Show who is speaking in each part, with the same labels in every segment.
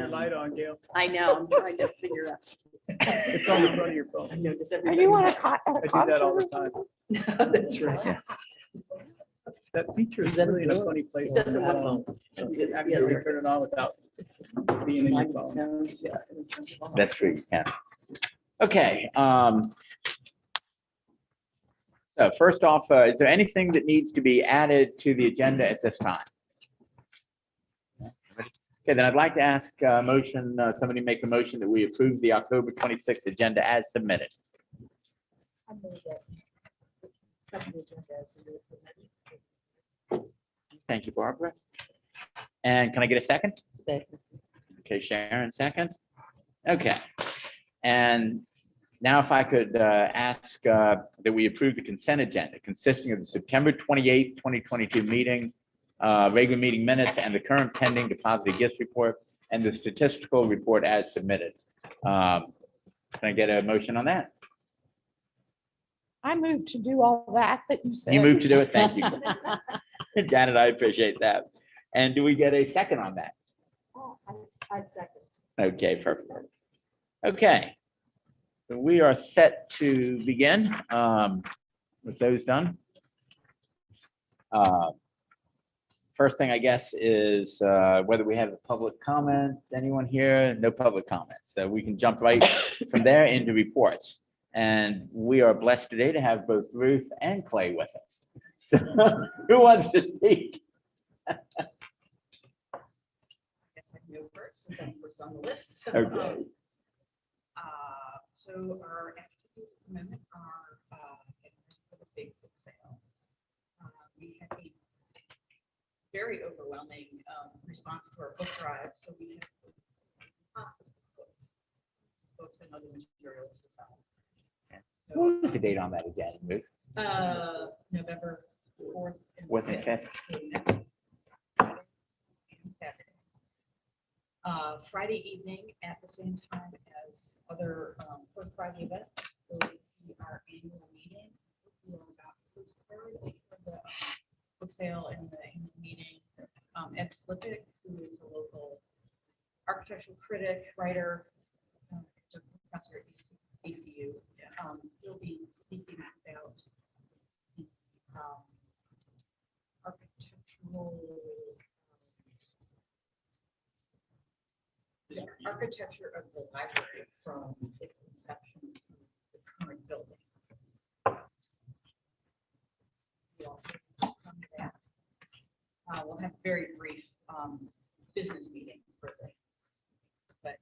Speaker 1: your light on, Gail.
Speaker 2: I know, I'm trying to figure out.
Speaker 1: It's on the front of your
Speaker 2: I
Speaker 1: phone.
Speaker 2: noticed
Speaker 3: Are
Speaker 2: everybody.
Speaker 3: you want a
Speaker 1: I do that all the time.
Speaker 2: That's right.
Speaker 1: That feature is
Speaker 2: Is that
Speaker 1: really in a
Speaker 2: a-
Speaker 1: funny place.
Speaker 2: He doesn't
Speaker 1: on that
Speaker 2: want
Speaker 1: phone. You can actually turn it on without being in your phone. Yeah.
Speaker 4: That's true, you can. Okay. So first off, is there anything that needs to be added to the agenda at this time? Okay, then I'd like to ask somebody make a motion that we approve the October 26th agenda as submitted. Thank you, Barbara. And can I get a second? Okay, Sharon, second. Okay. And now if I could ask that we approve the consent agenda consisting of the September 28th, 2022 meeting, regular meeting minutes, and the current pending deposited gifts report, and the statistical report as submitted. Can I get a motion on that?
Speaker 3: I moved to do all that you said.
Speaker 4: You moved to do it. Thank you. Janet, I appreciate that. And do we get a second on that?
Speaker 2: I'd second.
Speaker 4: Okay, perfect. Okay. So we are set to begin with those done. First thing, I guess, is whether we have a public comment. Anyone here? No public comments. So we can jump right from there into reports. And we are blessed today to have both Ruth and Clay with us. So who wants to speak?
Speaker 2: I guess I can go first, since I'm first on the list. So,
Speaker 4: Okay.
Speaker 2: So our activities at the moment are getting ready for the big book sale. We had a very overwhelming response to our book drive, so we have lots of books and other materials to sell. So,
Speaker 4: What was the date on that again, Ruth?
Speaker 2: November 4th. and
Speaker 4: 4th and 5th.
Speaker 2: so next Friday and Saturday. Friday evening at the same time as other Fourth Friday events, will be our annual meeting. We're about two-thirds of the book sale and the annual meeting. Ed Slippick, who is a local architectural critic, writer, professor at ECU, he'll be speaking about architectural the architecture of the library from its inception to the current building. We'll have a very brief business meeting for the, but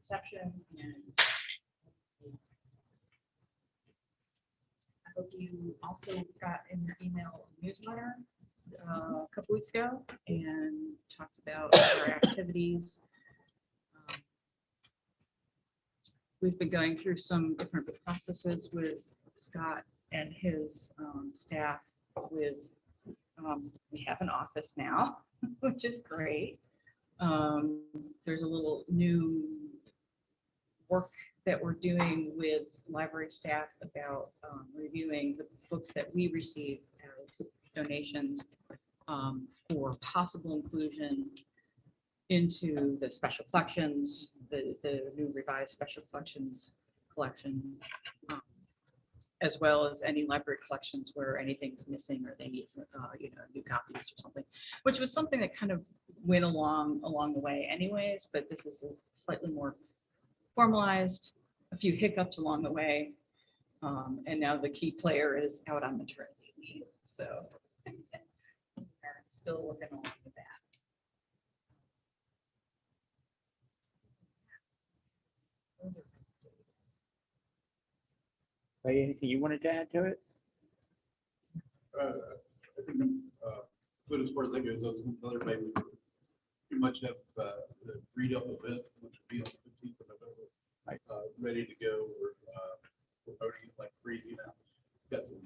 Speaker 2: reception, and I hope you also got in your email newsletter a couple weeks ago and talks about our activities. We've been going through some different processes with Scott and his staff with, we have an office now, which is great. There's a little new work that we're doing with library staff about reviewing the books that we receive as donations for possible inclusion into the special collections, the new revised special collections collection, as well as any library collections where anything's missing or they need some, new copies or something, which was something that kind of went along the way anyways, but this is slightly more formalized, a few hiccups along the way. And now the key player is out on maternity leave. So we're still working along with that.
Speaker 4: Ray, anything you wanted to add to it?
Speaker 5: I think I'm good as far as that goes. I was going to tell everybody we pretty much have the read up event, which will be on the 15th of November, ready to go. We're voting it like crazy now. Got some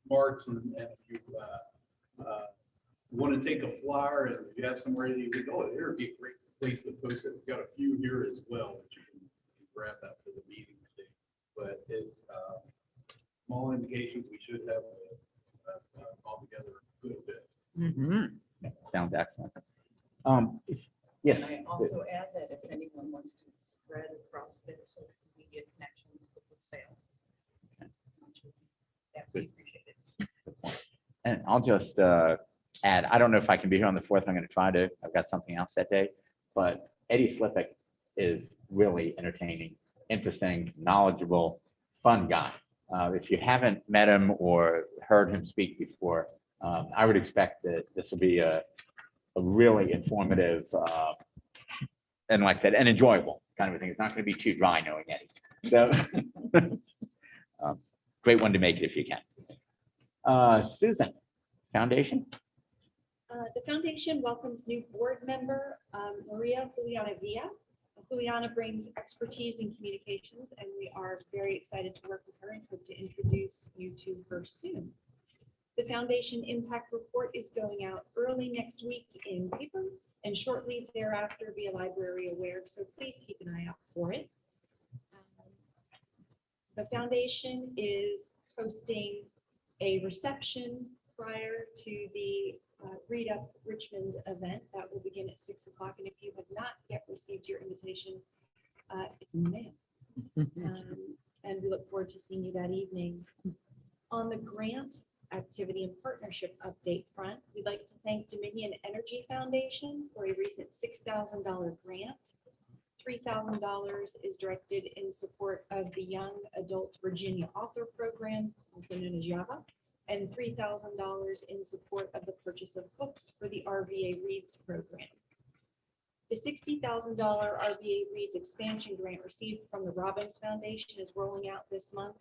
Speaker 5: marks and if you want to take a flyer and if you have somewhere that you can go, it would be a great place to post it. We've got a few here as well that you can grab that for the meeting today. But it's small indications we should have all together a good bit.
Speaker 4: Mm-hmm. Sounds excellent. Yes.
Speaker 2: And I also add that if anyone wants to spread across their social media connections, the book sale. That would be appreciated.
Speaker 4: And I'll just add, I don't know if I can be here on the 4th. I'm going to try to. I've got something else that day. But Eddie Slippick is really entertaining, interesting, knowledgeable, fun guy. If you haven't met him or heard him speak before, I would expect that this will be a really informative and like that, and enjoyable kind of a thing. It's not going to be too dry knowing Eddie. So great one to make it if you can. Susan, Foundation.
Speaker 6: The foundation welcomes new board member, Maria Juliana Villa. Juliana brings expertise in communications, and we are very excited to work with her and hope to introduce you to her soon. The foundation impact report is going out early next week in paper and shortly thereafter via Library Aware, so please keep an eye out for it. The foundation is hosting a reception prior to the Read Up Richmond event that will begin at 6 o'clock. And if you have not yet received your invitation, it's in the mail. And we look forward to seeing you that evening. On the grant activity and partnership update front, we'd like to thank Dominion Energy Foundation for a recent $6,000 grant. $3,000 is directed in support of the Young Adult Virginia Author Program, also known as YAVA, and $3,000 in support of the purchase of books for the RVA Reads program. The $60,000 RVA Reads expansion grant received from the Robbins Foundation is rolling out this month.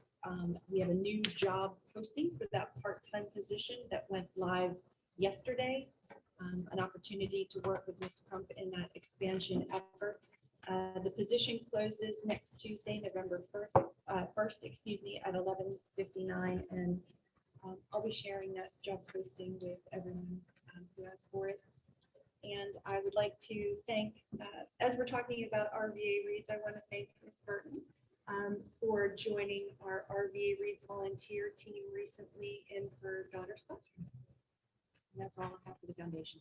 Speaker 6: We have a new job posting for that part-time position that went live yesterday. An opportunity to work with Ms. Crump in that expansion effort. The position closes next Tuesday, November 1st, at 11:59, and I'll be sharing that job posting with everyone who asked for it. And I would like to thank, as we're talking about RVA Reads, I want to thank Ms. Burton for joining our RVA Reads volunteer team recently in her daughter's classroom. And that's all I have for the foundation.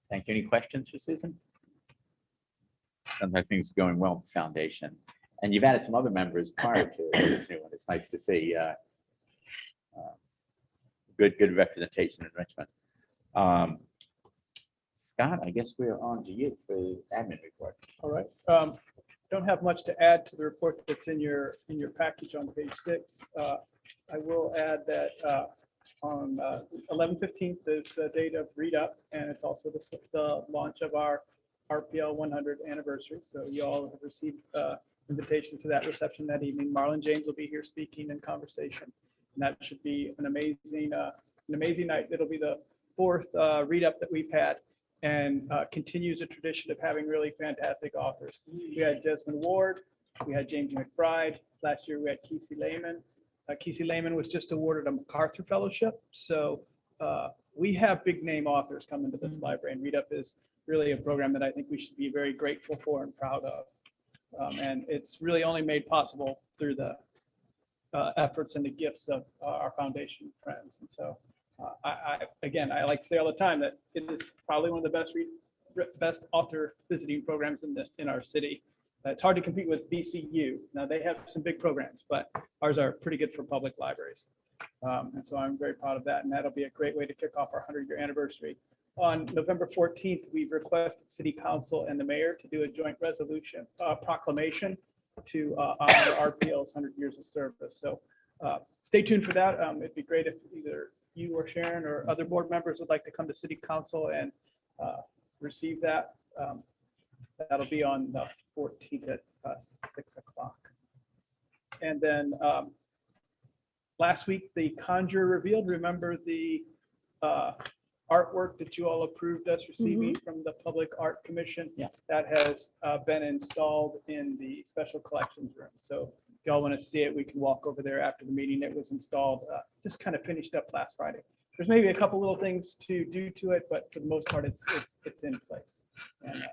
Speaker 4: Thank you. Any questions for Susan? Sometimes things are going well with the foundation. And you've added some other members prior to this new one. It's nice to see good representation in Richmond. Scott, I guess we're on to you for the admin report.
Speaker 1: All right. Don't have much to add to the report that's in your package on page 6. I will add that on 11/15 is the date of Read Up, and it's also the launch of our RPL 100th anniversary. So you all have received invitation to that reception that evening. Marlon James will be here speaking in conversation, and that should be an amazing night. It'll be the 4th Read Up that we've had, and continues a tradition of having really fantastic authors. We had Desmond Ward, we had James McBride. Last year we had Kesey Lehman. Kesey Lehman was just awarded a MacArthur Fellowship. So we have big name authors coming to this library, and Read Up is really a program that I think we should be very grateful for and proud of. And it's really only made possible through the efforts and the gifts of our foundation friends. And so again, I like to say all the time that it is probably one of the best author visiting programs in our city. It's hard to compete with BCU. Now they have some big programs, but ours are pretty good for public libraries. And so I'm very proud of that. And that'll be a great way to kick off our 100-year anniversary. On November 14th, we've requested City Council and the mayor to do a joint resolution, proclamation to honor RPL's 100 years of service. So stay tuned for that. It'd be great if either you or Sharon or other board members would like to come to City Council and receive that. That'll be on the 14th at 6 o'clock. And then last week, the Conjure revealed, remember the artwork that you all approved us receiving from the Public Art Commission?
Speaker 4: Yeah.
Speaker 1: That has been installed in the special collections room. So if y'all want to see it, we can walk over there after the meeting. It was installed, just kind of finished up last Friday. There's maybe a couple little things to do to it, but for the most part, it's in place. And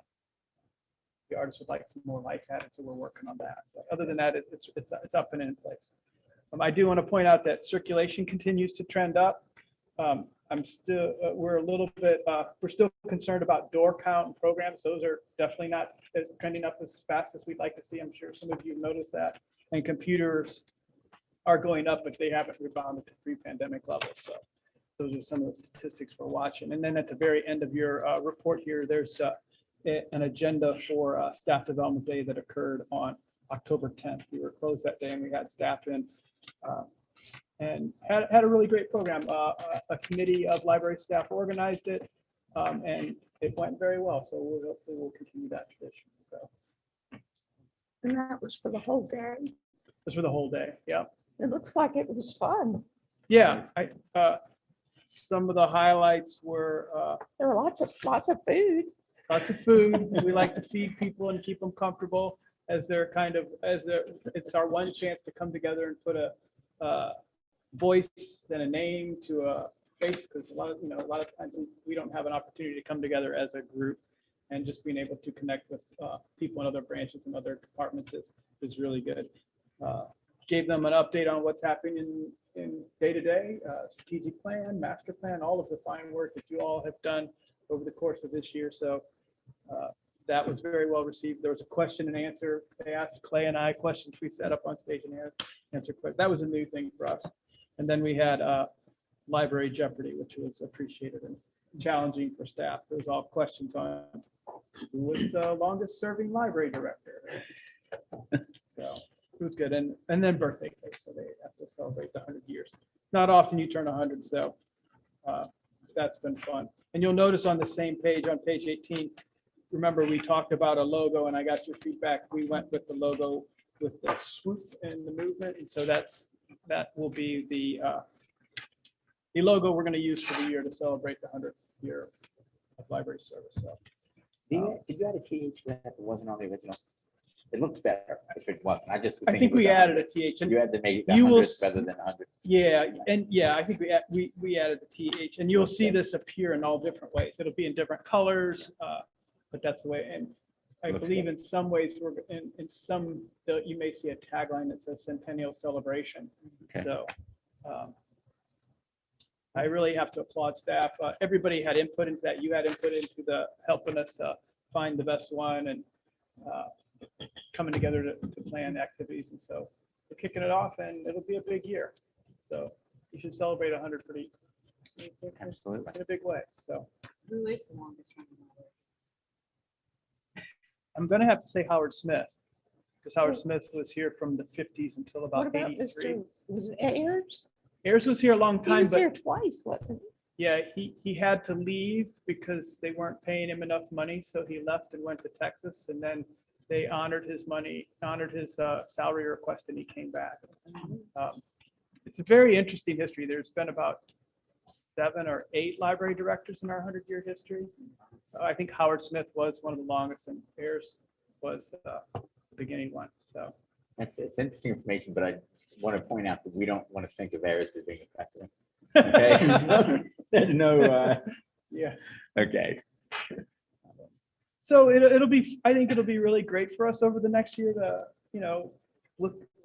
Speaker 1: the artist would like some more life added, so we're working on that. But other than that, it's up and in place. I do want to point out that circulation continues to trend up. we're a little bit, we're still concerned about door count and programs. Those are definitely not trending up as fast as we'd like to see. I'm sure some of you noticed that. And computers are going up, but they haven't rebounded to pre-pandemic levels. So those are some of the statistics we're watching. And then at the very end of your report here, there's an agenda for Staff Development Day that occurred on October 10th. We were closed that day and we had staff in and had a really great program. A committee of library staff organized it and it went very well. So hopefully we'll continue that tradition. So
Speaker 3: And that was for the whole day.
Speaker 1: that's for the whole day. Yeah.
Speaker 3: It looks like it was fun.
Speaker 1: Yeah. Some of the highlights were
Speaker 3: There were lots of food.
Speaker 1: lots of food. We like to feed people and keep them comfortable as they're it's our one chance to come together and put a voice and a name to a face, because a lot of times we don't have an opportunity to come together as a group, and just being able to connect with people in other branches and other departments is really good. Gave them an update on what's happening in day-to-day, strategic plan, master plan, all of the fine work that you all have done over the course of this year. So that was very well received. There was a question and answer. They asked Clay and I questions. We set up on stage and answered questions. That was a new thing for us. And then we had Library Jeopardy, which was appreciated and challenging for staff. There was all questions on who was the longest serving library director. So it was good. And then birthday cake. So they have to celebrate the 100 years. Not often you turn 100. So that's been fun. And you'll notice on the same page, on page 18, remember we talked about a logo and I got your feedback. We went with the logo with the swoop and the movement. And so that will be the logo we're going to use for the year to celebrate the 100th year of library service. So
Speaker 4: Did you add a TH that wasn't on the original? It looks better if it wasn't. I just.
Speaker 1: I think we added a TH. And
Speaker 4: You had to make it
Speaker 1: You will
Speaker 4: 100 rather than 100.
Speaker 1: yeah, and yeah, I think we added the TH, and you'll see this appear in all different ways. It'll be in different colors, but that's the way. And I
Speaker 4: Looks
Speaker 1: believe
Speaker 4: good.
Speaker 1: in some ways, we're in some, you may see a tagline that says Centennial Celebration.
Speaker 4: Okay.
Speaker 1: So I really have to applaud staff. Everybody had input into that. You had input into the helping us find the best one and coming together to plan activities. And so we're kicking it off, and it'll be a big year. So you should celebrate 100 pretty
Speaker 4: Absolutely.
Speaker 1: in a big way. So
Speaker 2: Who is the longest running library?
Speaker 1: I'm going to have to say Howard Smith, because Howard Smith was here from the 50s until
Speaker 3: What
Speaker 1: about
Speaker 3: about
Speaker 1: 83.
Speaker 3: was it Ayers?
Speaker 1: Ayers was here a long
Speaker 3: He
Speaker 1: time,
Speaker 3: was here
Speaker 1: but
Speaker 3: twice, wasn't he?
Speaker 1: yeah, he had to leave because they weren't paying him enough money. So he left and went to Texas, and then they honored his salary request, and he came back. It's a very interesting history. There's been about 7 or 8 library directors in our 100-year history. I think Howard Smith was one of the longest, and Ayers was the beginning one. So
Speaker 4: It's interesting information, but I want to point out that we don't want to think of Ayers as being a precedent. Okay. There's no,
Speaker 1: yeah.
Speaker 4: okay.
Speaker 1: So I think it'll be really great for us over the next year to,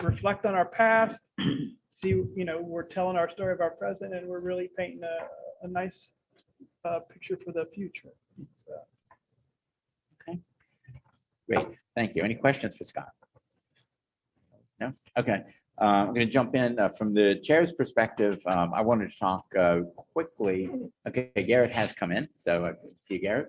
Speaker 1: reflect on our past, see, we're telling our story of our present, and we're really painting a nice picture for the future. So.
Speaker 4: Great, thank you. Any questions for Scott? No? Okay, I'm going to jump in from the chair's perspective. I wanted to talk quickly. Okay, Garrett has come in, so I can see you, Garrett.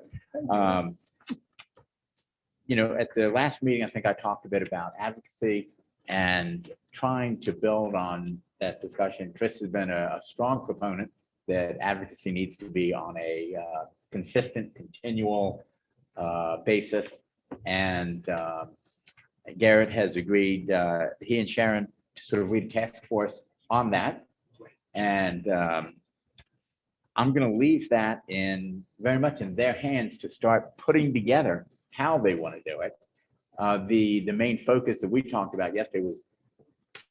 Speaker 4: At the last meeting, I think I talked a bit about advocacy and trying to build on that discussion. Chris has been a strong proponent that advocacy needs to be on a consistent, continual basis. And Garrett has agreed, he and Sharon, to sort of lead a task force on that. And I'm going to leave that very much in their hands to start putting together how they want to do it. The main focus that we talked about yesterday was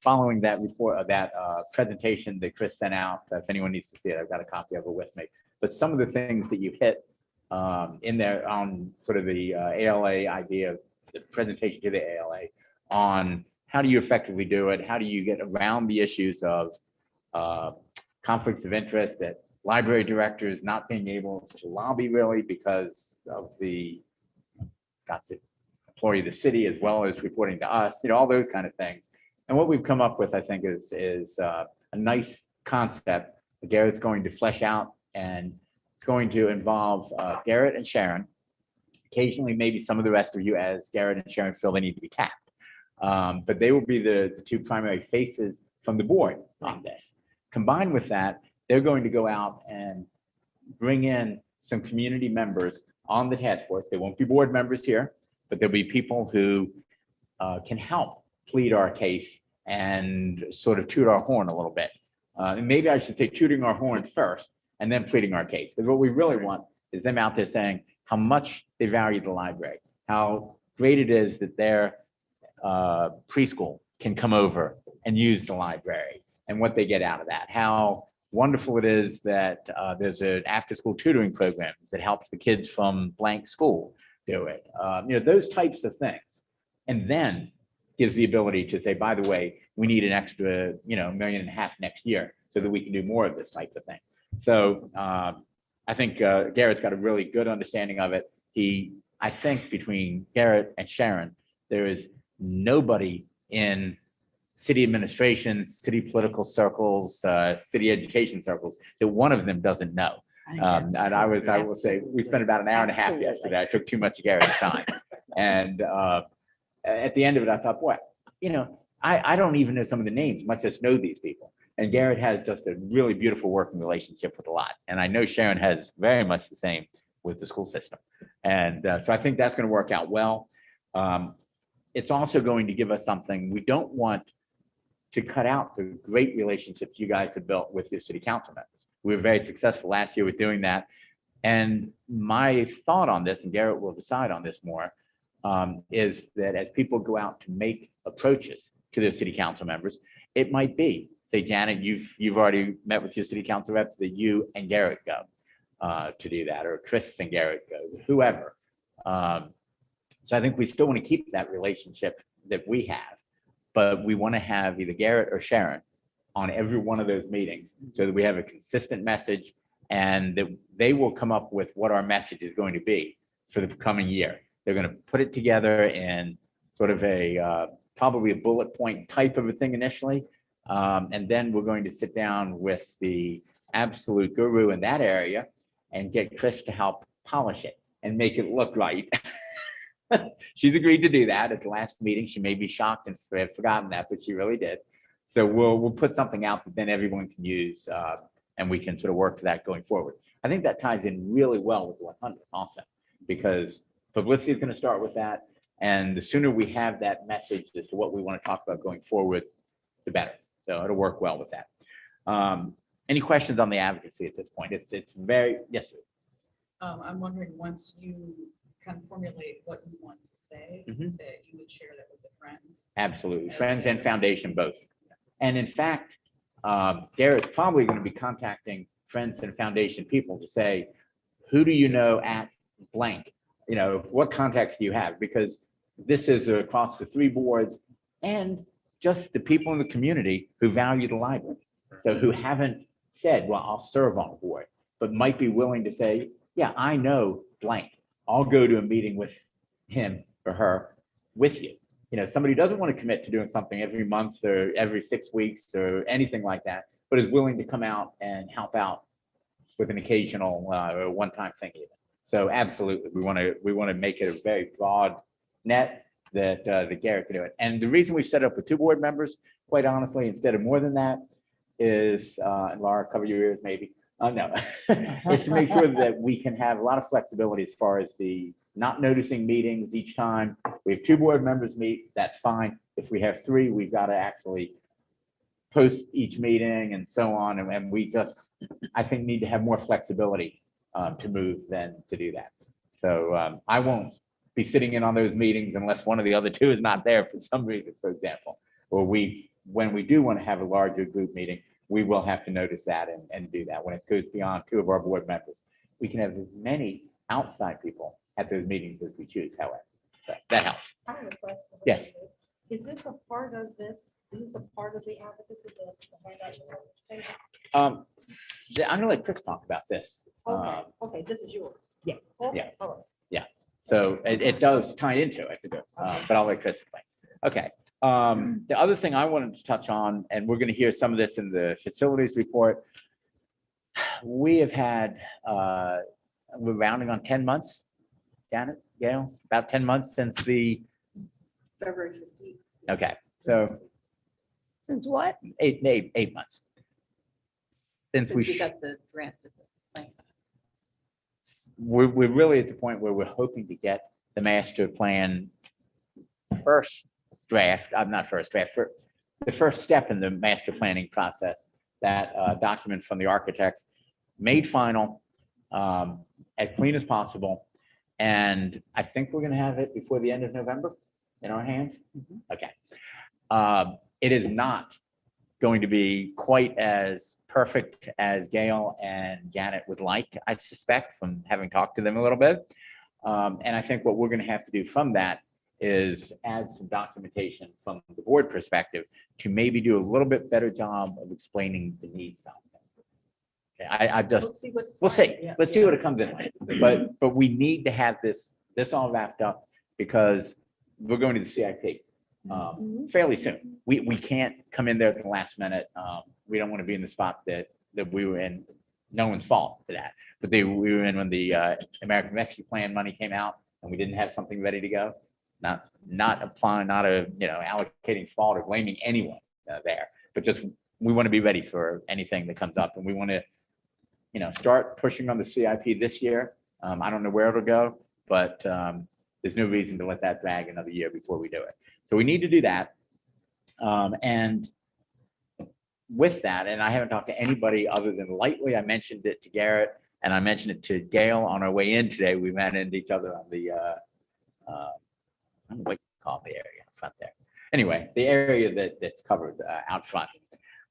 Speaker 4: following that report, that presentation that Chris sent out. If anyone needs to see it, I've got a copy of it with me. But some of the things that you hit in there on sort of the ALA idea, the presentation to the ALA on how do you effectively do it? How do you get around the issues of conflicts of interest that library directors not being able to lobby really because of the, got to employee of the city as well as reporting to us, all those kind of things. And what we've come up with, I think, is a nice concept that Garrett's going to flesh out, and it's going to involve Garrett and Sharon. Occasionally, maybe some of the rest of you, as Garrett and Sharon feel they need to be capped. But they will be the two primary faces from the board on this. Combined with that, they're going to go out and bring in some community members on the task force. They won't be board members here, but there'll be people who can help plead our case and sort of toot our horn a little bit. And maybe I should say tooting our horn first and then pleading our case. Because what we really want is them out there saying how much they value the library, how great it is that their preschool can come over and use the library and what they get out of that, how wonderful it is that there's an after-school tutoring program that helps the kids from blank school do it. Those types of things. And then gives the ability to say, by the way, we need an extra, $1.5 million next year so that we can do more of this type of thing. So I think Garrett's got a really good understanding of it. I think between Garrett and Sharon, there is nobody in city administration, city political circles, city education circles that one of them doesn't know. And I will say, we spent about an hour and a half yesterday. I took too much of Garrett's time. And at the end of it, I thought, boy, I don't even know some of the names, much as know these people. And Garrett has just a really beautiful working relationship with a lot. And I know Sharon has very much the same with the school system. And so I think that's going to work out well. It's also going to give us something. We don't want to cut out the great relationships you guys have built with your city council members. We were very successful last year with doing that. And my thought on this, and Garrett will decide on this more, is that as people go out to make approaches to their city council members, it might be, say, Janet, you've already met with your city council reps, that you and Garrett go to do that, or Chris and Garrett go, whoever. So I think we still want to keep that relationship that we have, but we want to have either Garrett or Sharon on every one of those meetings so that we have a consistent message, and that they will come up with what our message is going to be for the coming year. They're going to put it together in sort of a probably a bullet point type of a thing initially. And then we're going to sit down with the absolute guru in that area and get Chris to help polish it and make it look right. She's agreed to do that at the last meeting. She may be shocked and have forgotten that, but she really did. So we'll put something out that then everyone can use, and we can sort of work for that going forward. I think that ties in really well with the 100 also, because publicity is going to start with that. And the sooner we have that message as to what we want to talk about going forward, the better. So it'll work well with that. Any questions on the advocacy at this point? It's very, yes, sir.
Speaker 2: I'm wondering, once you kind of formulate what you want to say,
Speaker 4: Mhm.
Speaker 2: that you would share that with the friends.
Speaker 4: Absolutely. Friends and foundation both. And in fact, Garrett's probably going to be contacting friends and foundation people to say, who do you know at blank? What contacts do you have? Because this is across the 3 boards and just the people in the community who value the library. So who haven't said, well, I'll serve on a board, but might be willing to say, yeah, I know blank. I'll go to a meeting with him or her with you. Somebody who doesn't want to commit to doing something every month or every 6 weeks or anything like that, but is willing to come out and help out with an occasional or one-time thing even. So absolutely, we want to make it a very broad net that Garrett can do it. And the reason we set up with 2 board members, quite honestly, instead of more than that, is, and Laura, cover your ears maybe. No, is to make sure that we can have a lot of flexibility as far as the not noticing meetings each time. We have 2 board members meet, that's fine. If we have 3, we've got to actually post each meeting and so on. And we just, I think, need to have more flexibility to move than to do that. So I won't be sitting in on those meetings unless one of the other 2 is not there for some reason, for example. Or when we do want to have a larger group meeting, we will have to notice that and do that when it goes beyond 2 of our board members. We can have as many outside people at those meetings as we choose, however. So that helps.
Speaker 3: I have a question.
Speaker 4: Yes.
Speaker 3: Is this a part of this This is a part of the advocacy.
Speaker 4: I'm gonna let Chris talk about this.
Speaker 3: Okay, okay, this is yours.
Speaker 4: Yeah,
Speaker 3: Okay,
Speaker 4: yeah.
Speaker 3: all
Speaker 4: So it does tie into it, but I'll let Chris explain. Okay. The other thing I wanted to touch on, and we're gonna hear some of this in the facilities report. We have had, we're rounding on 10 months, Janet, Gail, about 10 months since the,
Speaker 6: February 15th.
Speaker 4: okay, so
Speaker 3: Since what?
Speaker 4: 8 months. Since we,
Speaker 2: got the draft of the plan.
Speaker 4: we're really at the point where we're hoping to get the master plan first draft, I'm not first draft, for the first step in the master planning process, that document from the architects made final, as clean as possible. And I think we're gonna have it before the end of November in our hands. Okay. It is not going to be quite as perfect as Gail and Janet would like, I suspect, from having talked to them a little bit. And I think what we're gonna have to do from that is add some documentation from the board perspective to maybe do a little bit better job of explaining the needs. Okay, I just, we'll see. Let's see what it comes in with. But we need to have this all wrapped up because we're going to the CIP fairly soon. We can't come in there at the last minute. We don't want to be in the spot that we were in. No one's fault to that. But we were in when the American Rescue Plan money came out and we didn't have something ready to go. Not applying, allocating fault or blaming anyone there, but just we want to be ready for anything that comes up, and we want to, start pushing on the CIP this year. I don't know where it'll go, but there's no reason to let that drag another year before we do it. So we need to do that. And with that, and I haven't talked to anybody other than lightly, I mentioned it to Garrett and I mentioned it to Gail on our way in today. We ran into each other on the I don't know what you call the area in front there. Anyway, the area that's covered out front.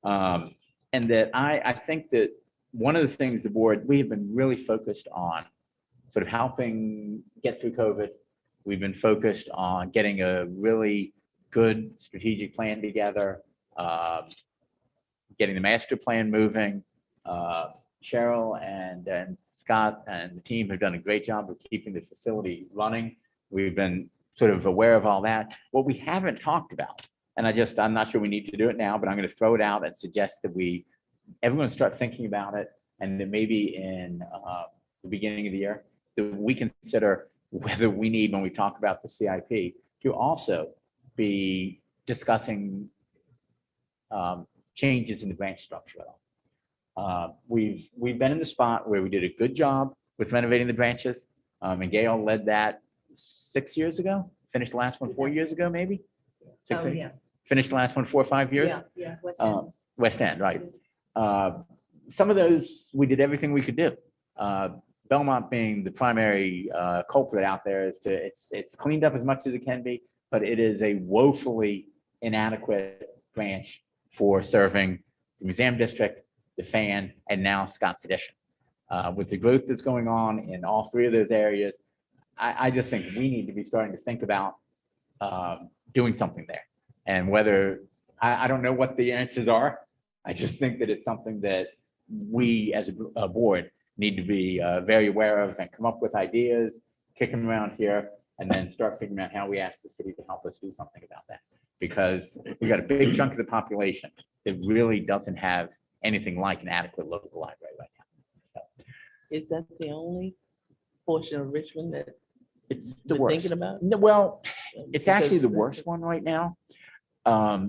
Speaker 4: And that I think that one of the things the board, we have been really focused on sort of helping get through COVID. We've been focused on getting a really good strategic plan together, getting the master plan moving. Cheryl and Scott and the team have done a great job of keeping the facility running. We've been sort of aware of all that. What we haven't talked about, and I'm not sure we need to do it now, but I'm going to throw it out and suggest that everyone start thinking about it, and then maybe in the beginning of the year, that we consider whether we need, when we talk about the CIP, to also be discussing changes in the branch structure. We've been in the spot where we did a good job with renovating the branches, and Gail led that 6 years ago, finished the last one 4 years ago, maybe? Six,
Speaker 2: Oh,
Speaker 4: eight?
Speaker 2: yeah.
Speaker 4: Finished the last one 4 or 5 years?
Speaker 2: Yeah.
Speaker 4: West End, right. Some of those, we did everything we could do. Belmont being the primary culprit out there, it's cleaned up as much as it can be, but it is a woefully inadequate branch for serving the museum district, the Fan, and now Scott's Addition. With the growth that's going on in all three of those areas, I just think we need to be starting to think about doing something there. And whether, I don't know what the answers are. I just think that it's something that we as a board need to be very aware of and come up with ideas, kick them around here, and then start figuring out how we ask the city to help us do something about that. Because we've got a big chunk of the population that really doesn't have anything like an adequate local library right now. So
Speaker 7: Is that the only portion of Richmond that
Speaker 4: it's the
Speaker 7: you're
Speaker 4: worst.
Speaker 7: thinking about?
Speaker 4: No, well, it's actually the
Speaker 7: Because-
Speaker 4: worst one right now,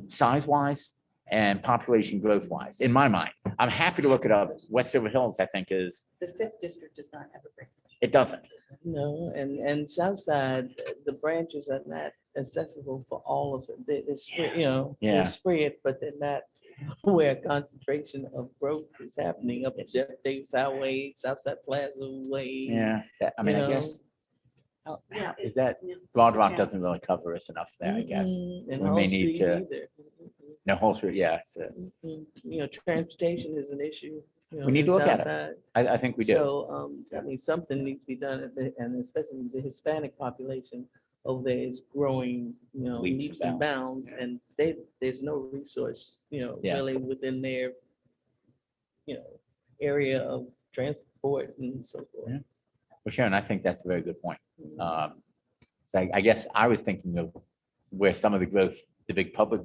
Speaker 4: size-wise and population growth-wise, in my mind. I'm happy to look it up. Westover Hills, I think,
Speaker 2: The fifth district does not have a branch.
Speaker 4: it doesn't.
Speaker 7: No, and Southside, the branches are not accessible for all of them. They're spread,
Speaker 4: Yeah.
Speaker 7: they're spread, but they're not where concentration of growth is happening up at Jeff Davis Highway, Southside Plaza Way.
Speaker 4: Yeah, I mean,
Speaker 7: You
Speaker 4: I
Speaker 7: know,
Speaker 4: guess
Speaker 6: Yeah,
Speaker 4: is
Speaker 6: it's-
Speaker 4: that
Speaker 6: yeah,
Speaker 4: Broad
Speaker 6: it's a
Speaker 4: Rock
Speaker 6: challenge.
Speaker 4: doesn't really cover us enough there, I guess.
Speaker 7: And
Speaker 4: We
Speaker 7: Hall
Speaker 4: may need
Speaker 7: Street
Speaker 4: to-
Speaker 7: either.
Speaker 4: No, whole street, yeah.
Speaker 7: Transportation is an issue.
Speaker 4: We need
Speaker 7: in
Speaker 4: to look at it.
Speaker 7: Southside.
Speaker 4: I think we do.
Speaker 7: So, I mean, something needs to be done, and especially the Hispanic population over there is growing,
Speaker 4: Leaps
Speaker 7: leaps
Speaker 4: and
Speaker 7: and bounds, and there's no resource,
Speaker 4: Yeah.
Speaker 7: really within their, area of transport and so forth.
Speaker 4: Yeah. Well, Sharon, I think that's a very good point. So I guess I was thinking of where some of the growth, the big public,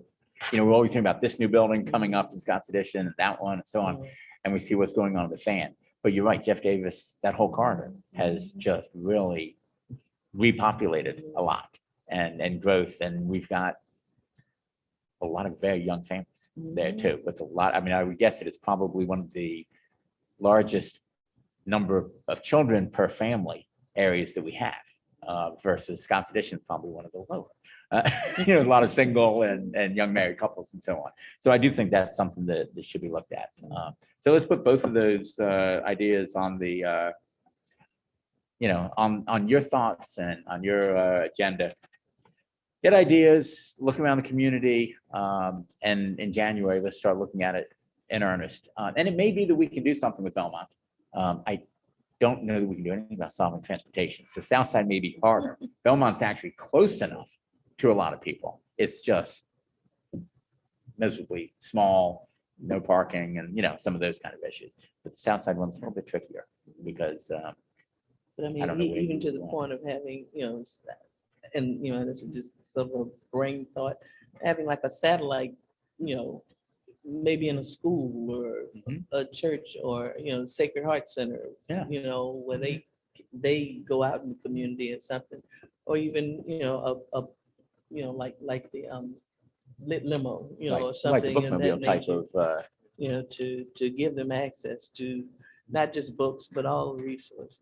Speaker 4: we're always hearing about this new building coming up in Scott's Addition, and that one, and so on, and we see what's going on with the fan. But you're right, Jeff Davis, that whole corridor has just really repopulated a lot and growth, and we've got a lot of very young families there too, with a lot, I mean, I would guess that it's probably one of the largest number of children per family areas that we have, versus Scott's Addition is probably one of the lower. A lot of single and young married couples and so on. So I do think that's something that should be looked at. So let's put both of those ideas on the, on your thoughts and on your agenda. Get ideas, look around the community, and in January, let's start looking at it in earnest. And it may be that we can do something with Belmont. I don't know that we can do anything about solving transportation. So Southside may be harder. Belmont's actually close enough to a lot of people. It's just miserably small, no parking, and some of those kind of issues. But the Southside one's a little bit trickier because
Speaker 7: But I
Speaker 4: I don't
Speaker 7: mean,
Speaker 4: know where
Speaker 7: even
Speaker 4: you
Speaker 7: to the
Speaker 4: want.
Speaker 7: point of having, and, this is just sort of a brain thought, having like a satellite, maybe in a school or
Speaker 4: Mhm.
Speaker 7: a church or, Sacred Heart Center,
Speaker 4: Yeah.
Speaker 7: where they go out in the community or something, or even, like the lit limo, or
Speaker 4: like the
Speaker 7: something in
Speaker 4: bookmobile
Speaker 7: that
Speaker 4: type
Speaker 7: nature,
Speaker 4: of,
Speaker 7: to give them access to not just books, but all the resources.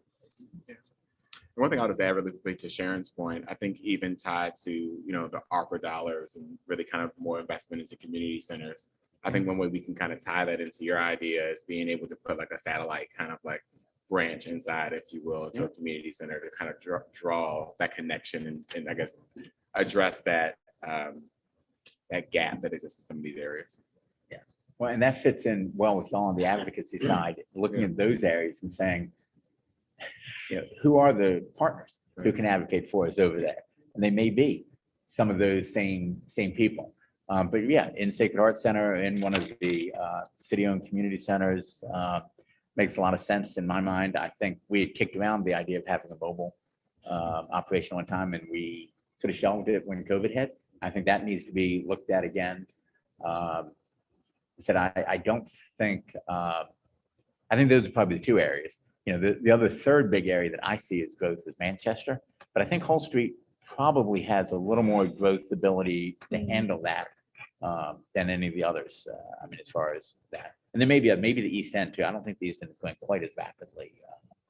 Speaker 8: One thing I'll just add really quickly to Sharon's point, I think even tied to, the ARPA dollars and really kind of more investment into community centers. I think one way we can kind of tie that into your idea is being able to put like a satellite kind of like branch inside, if you will, to a community center to kind of draw that connection and I guess address that that gap that exists in some of these areas.
Speaker 4: well, and that fits in well with all on the advocacy side, looking at those areas and saying, who are the partners who can advocate for us over there? And they may be some of those same people. But yeah, in Sacred Heart Center, in one of the city-owned community centers, makes a lot of sense in my mind. I think we had kicked around the idea of having a mobile operation one time, and we sort of shelved it when COVID hit. I think that needs to be looked at again. I don't think, I think those are probably the two areas. The other third big area that I see is growth is Manchester, but I think Whole Street probably has a little more growth ability to handle that than any of the others. I mean, as far as that, and then maybe the East End too. I don't think the East End is going quite as rapidly.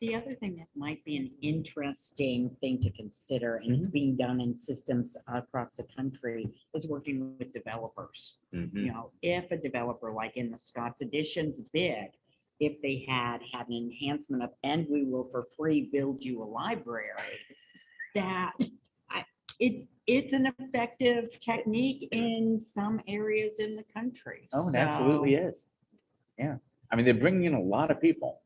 Speaker 9: The other thing that might be an interesting thing to consider, and it's being done in systems across the country, is working with developers. If a developer, like in the Scott's Additions bid, if they had an enhancement of, and we will for free build you a library, that it's an effective technique in some areas in the country.
Speaker 4: Oh, it absolutely is. Yeah, I mean, they're bringing in a lot of people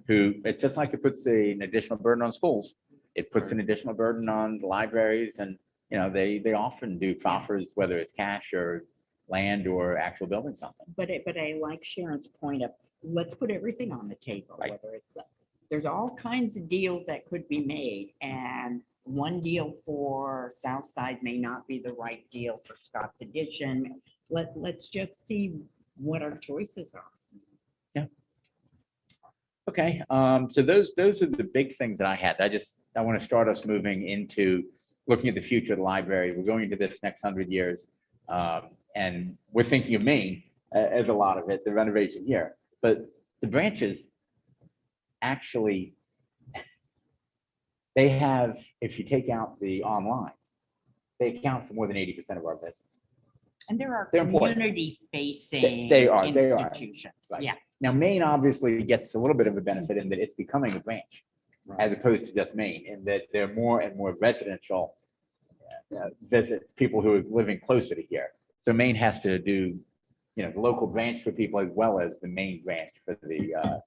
Speaker 4: who, it's just like it puts an additional burden on schools. It puts an additional burden on the libraries, and they often do proffers, whether it's cash or land or actual building something.
Speaker 9: But I like Sharon's point of, let's put everything on the table,
Speaker 4: Right.
Speaker 9: whether it's, there's all kinds of deals that could be made, and one deal for Southside may not be the right deal for Scott's Addition. Let's just see what our choices are.
Speaker 4: Okay, so those are the big things that I had. I want to start us moving into looking at the future of the library. We're going into this next 100 years, and we're thinking of Maine as a lot of it, the renovation here. But the branches actually, they have, if you take out the online, they account for more than 80% of our business.
Speaker 9: And there are
Speaker 4: They're important.
Speaker 9: community facing
Speaker 4: They are.
Speaker 9: institutions.
Speaker 4: Right.
Speaker 9: Yeah.
Speaker 4: Now, Maine obviously gets a little bit of a benefit in that it's becoming a branch, as opposed to just Maine, in that there are more and more residential visits, people who are living closer to here. So Maine has to do, the local branch for people as well as the main branch for the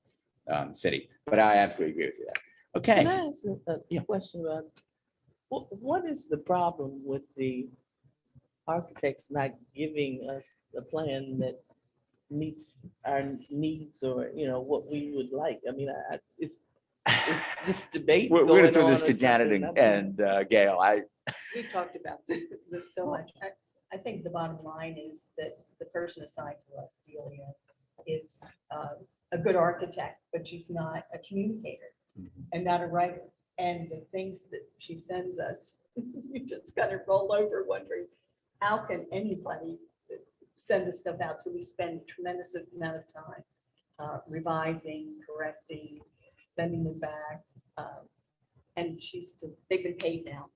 Speaker 4: city. But I absolutely agree with you there.
Speaker 7: Can
Speaker 4: Okay.
Speaker 7: I ask a
Speaker 4: Yeah.
Speaker 7: question about What is the problem with the architects not giving us a plan that meets our needs or, what we would like? I mean, it's this debate.
Speaker 4: We're gonna
Speaker 7: going
Speaker 4: throw
Speaker 7: on
Speaker 4: this
Speaker 7: or
Speaker 4: to Janet
Speaker 7: something.
Speaker 4: and Gail.
Speaker 10: We talked about this so much. I think the bottom line is that the person assigned to us, Delia, is a good architect, but she's not a communicator and not a writer. And the things that she sends us, you just kind of roll over wondering, how can anybody send this stuff out? So we spend a tremendous amount of time revising, correcting, sending them back. And they've been paid now.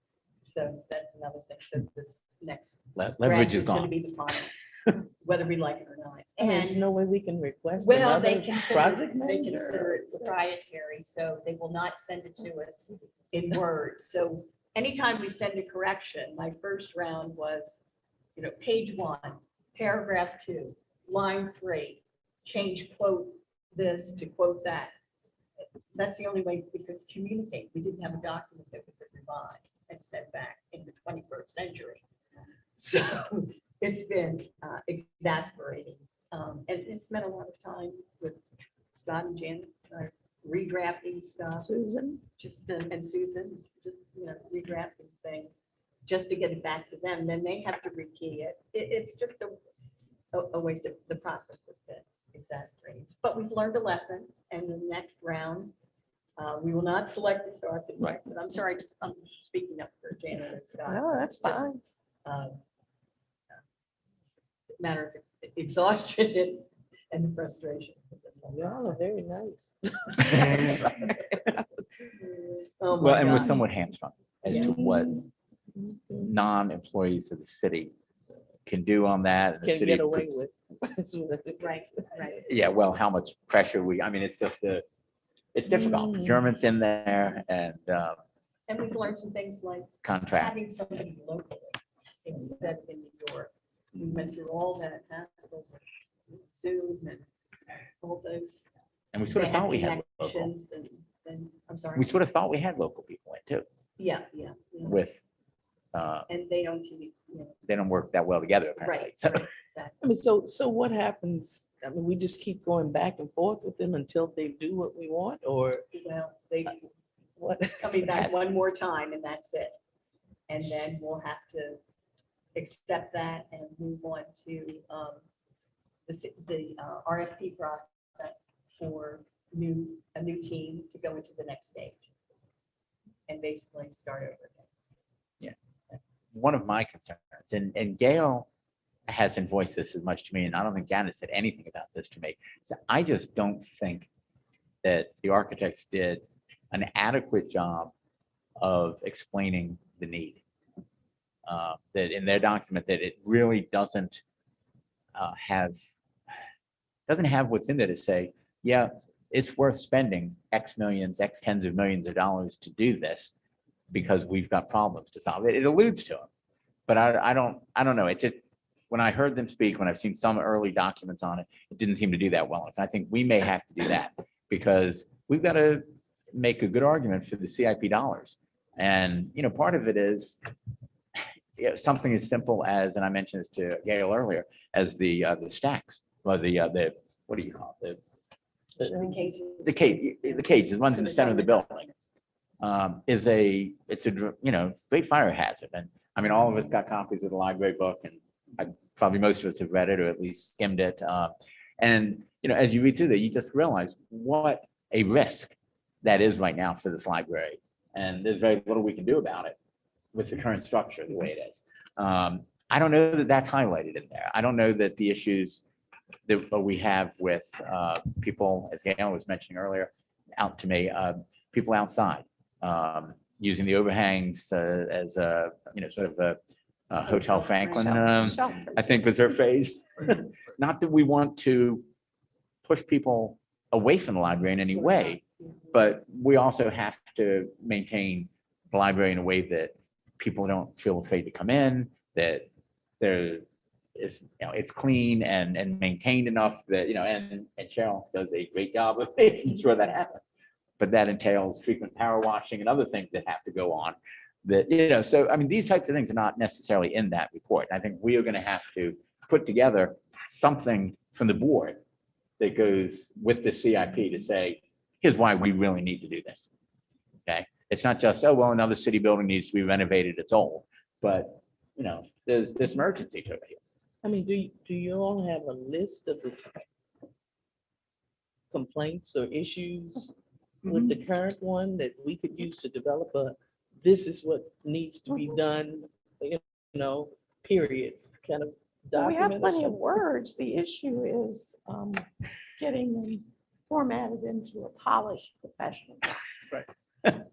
Speaker 10: So that's another thing. So this next
Speaker 4: Leverage
Speaker 10: draft
Speaker 4: is
Speaker 10: gonna
Speaker 4: on.
Speaker 10: be the final, whether we like it or not.
Speaker 7: I mean, there's
Speaker 10: And
Speaker 7: no way we can request
Speaker 10: well, they
Speaker 7: another
Speaker 10: consider,
Speaker 7: project
Speaker 10: they
Speaker 7: manager?
Speaker 10: consider it proprietary, so they will not send it to us in Word. So anytime we send a correction, my first round was, page 1, paragraph 2, line 3, change quote this to quote that. That's the only way we could communicate. We didn't have a document that we could revise and send back in the 21st century. So it's been exasperating. And it's spent a lot of time with Scott and Jen, redrafting stuff,
Speaker 7: Susan?
Speaker 10: and Susan, just, redrafting things just to get it back to them. Then they have to rekey it. It's just a waste of, the process has been exasperating. But we've learned a lesson, and the next round, we will not select these architects. And I'm sorry, I'm speaking up for Janet and Scott.
Speaker 7: No, that's
Speaker 10: It's just,
Speaker 7: fine.
Speaker 10: Matter of exhaustion and the frustration.
Speaker 7: Y'all are very nice.
Speaker 10: Oh my
Speaker 4: Well, and we're
Speaker 10: gosh.
Speaker 4: somewhat hamstrung as to what
Speaker 7: Mhm.
Speaker 4: non-employees of the city can do on that. and the
Speaker 7: Can
Speaker 4: city
Speaker 7: get away
Speaker 4: puts-
Speaker 7: with.
Speaker 10: Right, right.
Speaker 4: Yeah, well, how much pressure I mean, it's just it's difficult.
Speaker 7: Mm.
Speaker 4: Procurement's in there and
Speaker 10: And we've learned some things like
Speaker 4: contract.
Speaker 10: having somebody locally instead of in New York. We went through all that hassle with Zoom and all those.
Speaker 4: And we sort of
Speaker 10: they have
Speaker 4: thought we had local.
Speaker 10: connections and things. I'm sorry.
Speaker 4: We sort of thought we had local people in too,
Speaker 10: Yeah.
Speaker 4: with,
Speaker 10: And they don't,
Speaker 4: they don't work that well together apparently.
Speaker 10: right,
Speaker 4: So,
Speaker 10: right, exactly.
Speaker 7: I mean, so what happens? I mean, we just keep going back and forth with them until they do what we want, or
Speaker 10: Well, they
Speaker 7: what?
Speaker 10: coming back one more time and that's it. And then we'll have to accept that and move on to the RFP process for a new team to go into the next stage. And basically start over again.
Speaker 4: one of my concerns, and Gail hasn't voiced this as much to me, and I don't think Janet said anything about this to me. So I just don't think that the architects did an adequate job of explaining the need. That in their document, that it really doesn't have what's in there to say, yeah, it's worth spending X millions, X tens of millions of dollars to do this because we've got problems to solve. It alludes to them, but I don't know. It just, when I heard them speak, when I've seen some early documents on it, it didn't seem to do that well. And I think we may have to do that because we've got to make a good argument for the CIP dollars. And, part of it is something as simple as, and I mentioned this to Gail earlier, as the stacks, or the, what do you call it? The cage, the ones in the center of the building. It's a great fire hazard. And I mean, all of us got copies of the library book, and probably most of us have read it or at least skimmed it. And, as you read through that, you just realize what a risk that is right now for this library. And there's very little we can do about it with the current structure, the way it is. I don't know that that's highlighted in there. I don't know that the issues that we have with people, as Gail was mentioning earlier, out to me, people outside, using the overhangs as a, sort of a Hotel Franklin, I think was her phrase. Not that we want to push people away from the library in any way, but we also have to maintain the library in a way that people don't feel afraid to come in, that there is, it's clean and maintained enough that, and Cheryl does a great job of making sure that happens. But that entails frequent power washing and other things that have to go on that, so I mean, these types of things are not necessarily in that report. I think we are going to have to put together something from the board that goes with the CIP to say, here's why we really need to do this. Okay, it's not just, oh, well, another city building needs to be renovated, it's old, but there's this emergency to it.
Speaker 7: I mean, do you all have a list of the complaints or issues with the current one that we could use to develop this is what needs to be done, period, kind of
Speaker 3: Well, we have
Speaker 7: document or
Speaker 3: plenty of
Speaker 7: something?
Speaker 3: words. The issue is getting them formatted into a polished professional.
Speaker 1: Right.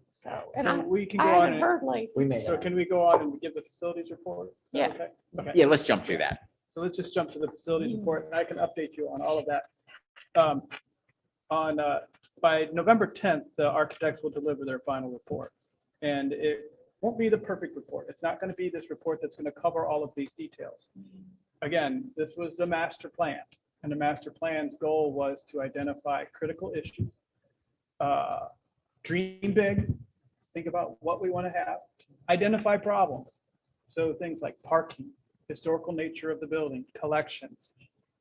Speaker 3: So, and
Speaker 1: So we can go
Speaker 3: I
Speaker 1: on
Speaker 3: haven't
Speaker 1: and,
Speaker 3: heard lately.
Speaker 4: We may
Speaker 1: so
Speaker 4: have.
Speaker 1: can we go on and give the facilities report?
Speaker 3: Yeah.
Speaker 1: Okay. Okay.
Speaker 4: Yeah, let's jump to that.
Speaker 1: So let's just jump to the facilities
Speaker 3: Mm.
Speaker 1: report, and I can update you on all of that. By November 10th, the architects will deliver their final report. And it won't be the perfect report. It's not going to be this report that's going to cover all of these details. Again, this was the master plan, and the master plan's goal was to identify critical issues. Dream big, think about what we want to have, identify problems. So things like parking, historical nature of the building, collections,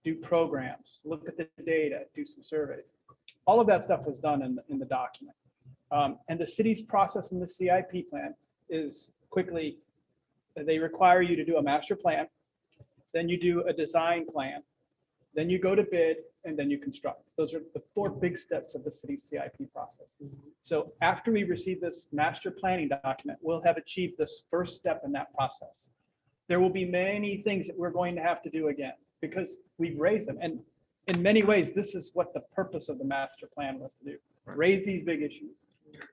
Speaker 1: do programs, look at the data, do some surveys. All of that stuff was done in the document. And the city's process in the CIP plan is quickly, they require you to do a master plan, then you do a design plan, then you go to bid, and then you construct. Those are the 4 big steps of the city's CIP process. So after we receive this master planning document, we'll have achieved this first step in that process. There will be many things that we're going to have to do again because we've raised them. And in many ways, this is what the purpose of the master plan was to do. Raise these big issues,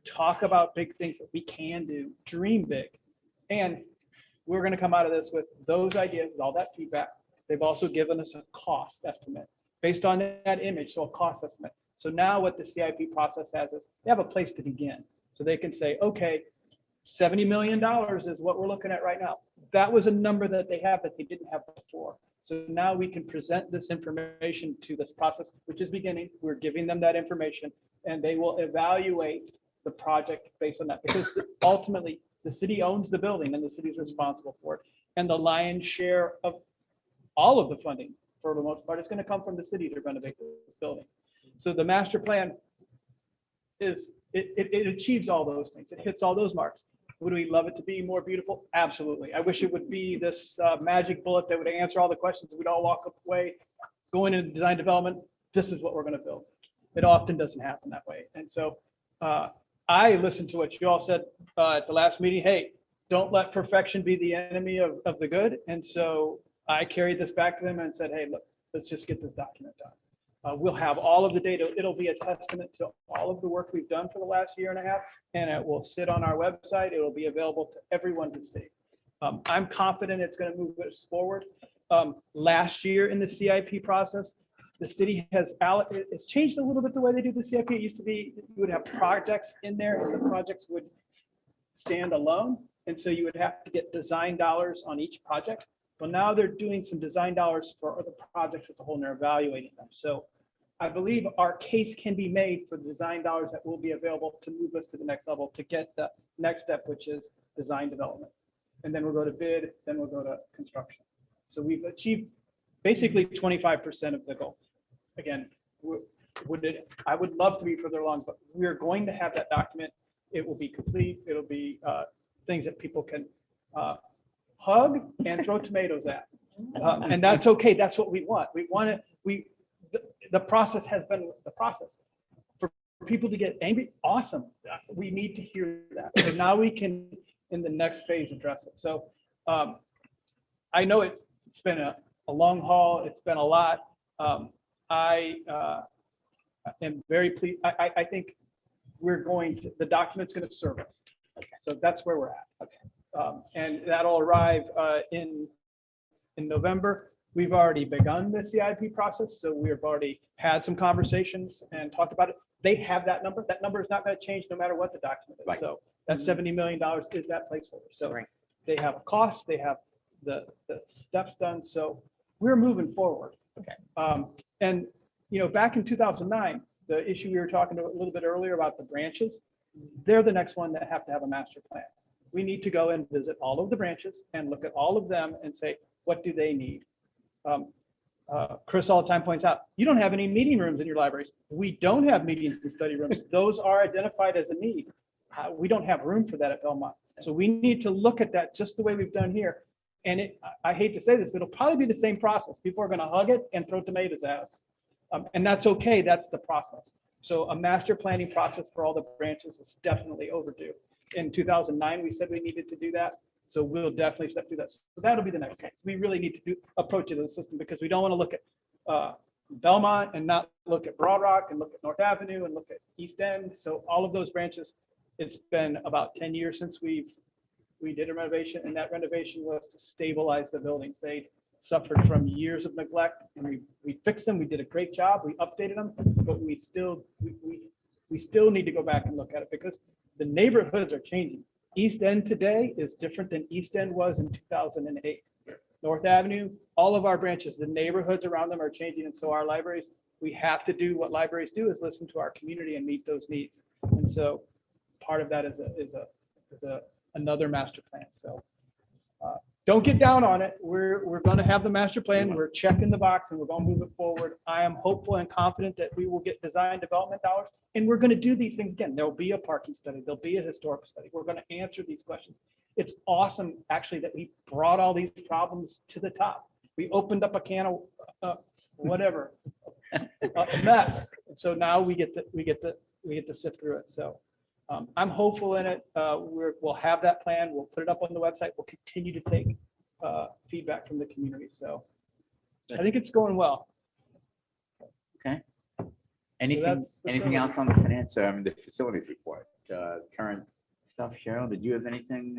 Speaker 1: talk about big things that we can do, dream big. And we're going to come out of this with those ideas, with all that feedback. They've also given us a cost estimate based on that image, so a cost estimate. So now what the CIP process has is they have a place to begin. So they can say, okay, $70 million is what we're looking at right now. That was a number that they have that they didn't have before. So now we can present this information to this process, which is beginning. We're giving them that information and they will evaluate the project based on that. Because ultimately, the city owns the building and the city is responsible for it. And the lion's share of all of the funding, for the most part, is going to come from the city to renovate this building. So the master plan is, it achieves all those things. It hits all those marks. Would we love it to be more beautiful? Absolutely. I wish it would be this magic bullet that would answer all the questions. We'd all walk away, going into design development. This is what we're going to build. It often doesn't happen that way. And so I listened to what you all said at the last meeting. Hey, don't let perfection be the enemy of the good. And so I carried this back to them and said, hey, look, let's just get this document done. We'll have all of the data. It'll be a testament to all of the work we've done for the last year and a half, and it will sit on our website. It will be available to everyone to see. I'm confident it's going to move us forward. Last year in the CIP process, the city has it's changed a little bit the way they do the CIP. It used to be you would have projects in there, and the projects would stand alone, and so you would have to get design dollars on each project. Well, now they're doing some design dollars for other projects as a whole, and they're evaluating them. So I believe our case can be made for the design dollars that will be available to move us to the next level, to get the next step, which is design development. And then we'll go to bid, then we'll go to construction. So we've achieved basically 25% of the goal. Again, I would love to be further along, but we're going to have that document. It will be complete. It'll be things that people can hug and throw tomatoes at. And that's okay. That's what we want. We want it. The process has been the process. For people to get angry, awesome. We need to hear that. So now we can, in the next phase, address it. So I know it's been a long haul. It's been a lot. I am very pleased. I think the document's going to serve us. Okay. So that's where we're at. Okay. And that'll arrive in November. We've already begun the CIP process, so we've already had some conversations and talked about it. They have that number. That number is not going to change no matter what the document is.
Speaker 4: Right.
Speaker 1: So that $70 million is that placeholder. So
Speaker 9: Right.
Speaker 1: they have a cost, they have the steps done. So we're moving forward.
Speaker 4: Okay.
Speaker 1: And back in 2009, the issue we were talking a little bit earlier about the branches, they're the next one that have to have a master plan. we need to go and visit all of the branches and look at all of them and say, what do they need? Chris all the time points out, you don't have any meeting rooms in your libraries. We don't have meetings and study rooms. Those are identified as a need. We don't have room for that at Belmont. So we need to look at that just the way we've done here. And I hate to say this, it'll probably be the same process. People are going to hug it and throw tomatoes at us. And that's okay. That's the process. So a master planning process for all the branches is definitely overdue. In 2009, we said we needed to do that. So we'll definitely step through that. So that'll be the next case. We really need to approach it as a system because we don't want to look at Belmont and not look at Broad Rock and look at North Avenue and look at East End. So all of those branches, it's been about 10 years since we did a renovation, and that renovation was to stabilize the buildings. They suffered from years of neglect, and we fixed them. We did a great job. We updated them, but we still need to go back and look at it because the neighborhoods are changing. East End today is different than East End was in 2008. North Avenue, all of our branches, the neighborhoods around them are changing, and so our libraries, we have to do what libraries do is listen to our community and meet those needs. And so part of that is another master plan. So don't get down on it. We're going to have the master plan. We're checking the box and we're going to move it forward. I am hopeful and confident that we will get design development dollars, and we're going to do these things again. There'll be a parking study. There'll be a historical study. We're going to answer these questions. It's awesome, actually, that we brought all these problems to the top. We opened up a can of whatever, a mess. And so now we get to sift through it. So I'm hopeful in it. We'll have that plan. We'll put it up on the website. We'll continue to take feedback from the community. So I think it's going well.
Speaker 4: Okay.
Speaker 1: So
Speaker 4: Anything,
Speaker 1: that's
Speaker 4: anything else on the finance, the facilities report, current stuff? Cheryl, did you have anything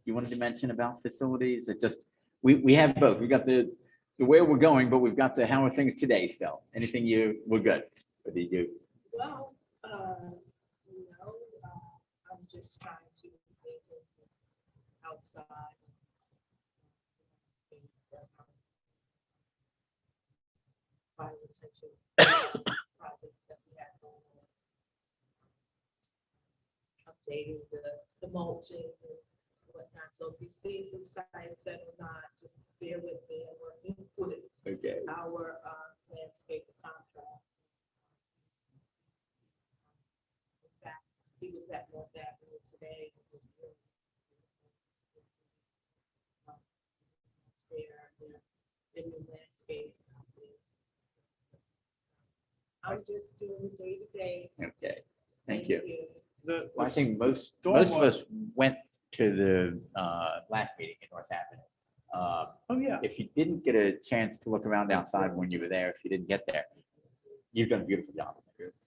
Speaker 4: you wanted to mention about facilities? It just, we have both. We got the way we're going, but we've got the how are things today still. Anything we're good. Or did you?
Speaker 11: Well, no, I'm just trying to make it outside. Fire retention projects that we have going on. Updating the mulching and whatnot. So if you see some signs that are not, just bear with me and we're inputting
Speaker 4: Okay.
Speaker 11: our landscape contract. In fact, he was at North Avenue today. It was really, the new landscape. I'm just doing day to day.
Speaker 4: Okay. Thank you.
Speaker 1: The,
Speaker 4: Well, I think most of us went to the last meeting in North Avenue.
Speaker 1: oh yeah.
Speaker 4: If you didn't get a chance to look around outside when you were there, if you didn't get there, you've done a beautiful job.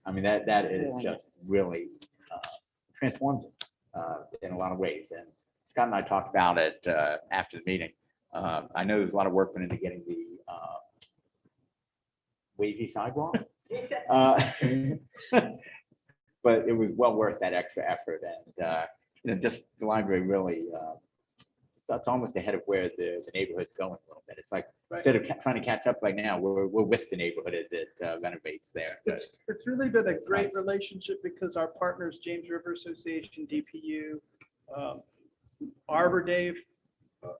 Speaker 4: I mean, that is just really transformed in a lot of ways. And Scott and I talked about it after the meeting. I know there's a lot of work went into getting the wavy sidewalk. But it was well worth that extra effort, and just the library really, that's almost ahead of where the neighborhood's going a little bit. It's like, instead of trying to catch up right now, we're with the neighborhood as it renovates there.
Speaker 1: It's really been a
Speaker 4: It's
Speaker 1: great
Speaker 4: nice.
Speaker 1: relationship because our partners, James River Association, DPU, Arbor Day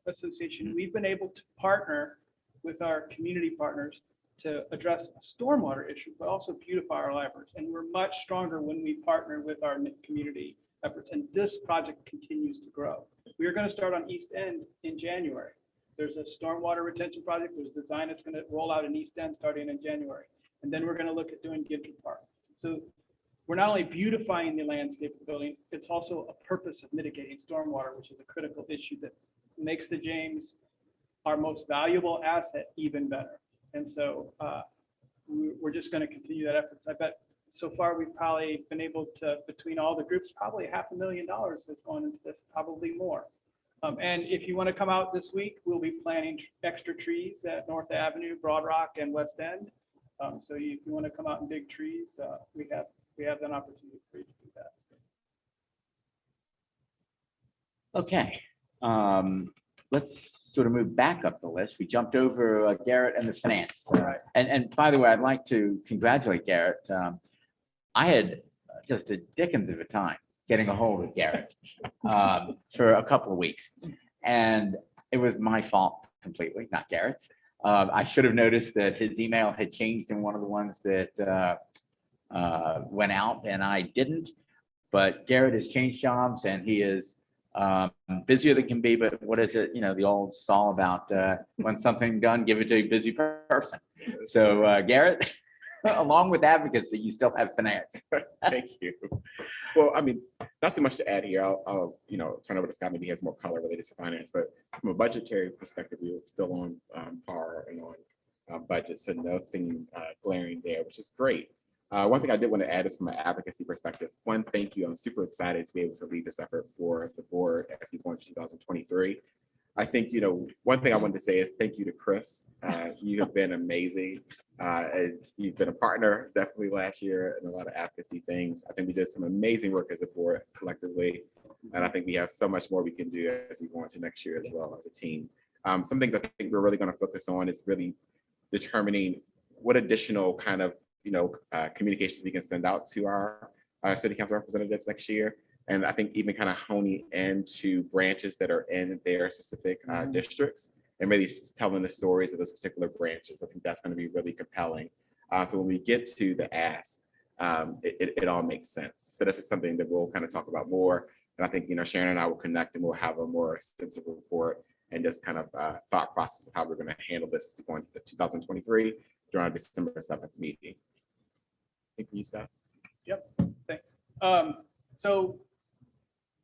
Speaker 1: Association, we've been able to partner with our community partners to address a stormwater issue, but also beautify our libraries. And we're much stronger when we partner with our community efforts. And this project continues to grow. We are going to start on East End in January. There's a stormwater retention project. There's a design that's going to roll out in East End starting in January. And then we're going to look at doing Gidget Park. So we're not only beautifying the landscape of the building, it's also a purpose of mitigating stormwater, which is a critical issue that makes the James our most valuable asset even better. And so we're just going to continue that effort. I bet so far we've probably been able to, between all the groups, probably $500,000 has gone into this, probably more. And if you want to come out this week, we'll be planting extra trees at North Avenue, Broad Rock, and West End. So if you want to come out and dig trees, we have an opportunity for you to do that.
Speaker 4: Okay. Let's sort of move back up the list. We jumped over Garrett and the finance. And by the way, I'd like to congratulate Garrett. I had just a dickens of a time getting a hold of Garrett for a couple of weeks. And it was my fault completely, not Garrett's. I should have noticed that his email had changed in one of the ones that went out, and I didn't. But Garrett has changed jobs, and he is busier than can be. But what is it? You know, the old saw about when something done, give it to a busy person. So Garrett, along with advocacy, you still have finance.
Speaker 8: Thank you. Well, I mean, not so much to add here. I'll turn over to Scott. Maybe he has more color related to finance, but from a budgetary perspective, we were still on par and on budget, so nothing glaring there, which is great. One thing I did want to add is from an advocacy perspective. One, thank you. I'm super excited to be able to lead this effort for the board as we go into 2023. I think, one thing I wanted to say is thank you to Chris. You have been amazing. You've been a partner definitely last year and a lot of advocacy things. I think we did some amazing work as a board collectively. And I think we have so much more we can do as we go into next year as well as a team. Some things I think we're really going to focus on is really determining what additional kind of communications we can send out to our city council representatives next year. And I think even kind of honing into branches that are in their specific districts and really telling the stories of those particular branches. I think that's going to be really compelling. So when we get to the ask, it all makes sense. So this is something that we'll kind of talk about more. And I think, Sharon and I will connect and we'll have a more extensive report and just kind of thought process of how we're going to handle this as we go into 2023 during our December 7th meeting. Thank you, Scott.
Speaker 1: Yep, thanks. So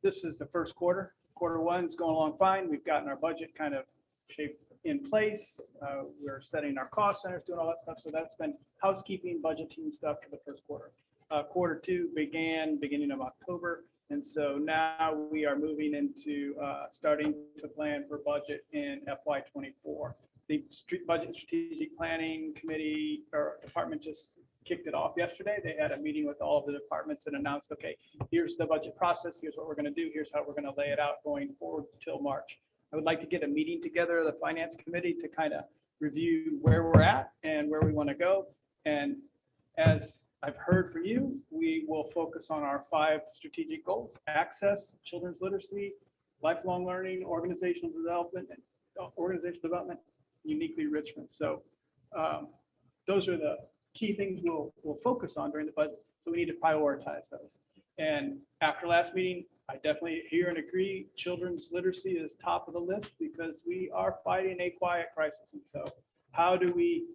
Speaker 1: this is the first quarter. Quarter one's going along fine. We've gotten our budget kind of shaped in place. We're setting our cost centers, doing all that stuff. So that's been housekeeping, budgeting stuff for the first quarter. Quarter two beginning of October. And so now we are moving into starting to plan for budget in FY24. The budget and strategic planning committee or department just kicked it off yesterday. They had a meeting with all of the departments and announced, okay, here's the budget process. Here's what we're going to do. Here's how we're going to lay it out going forward till March. I would like to get a meeting together, the finance committee, to kind of review where we're at and where we want to go. And as I've heard from you, we will focus on our 5 strategic goals: access, children's literacy, lifelong learning, organizational development, uniquely Richmond. So those are the key things we'll focus on during the budget. So we need to prioritize those. And after last meeting, I definitely hear and agree, children's literacy is top of the list because we are fighting a quiet crisis. And so how do we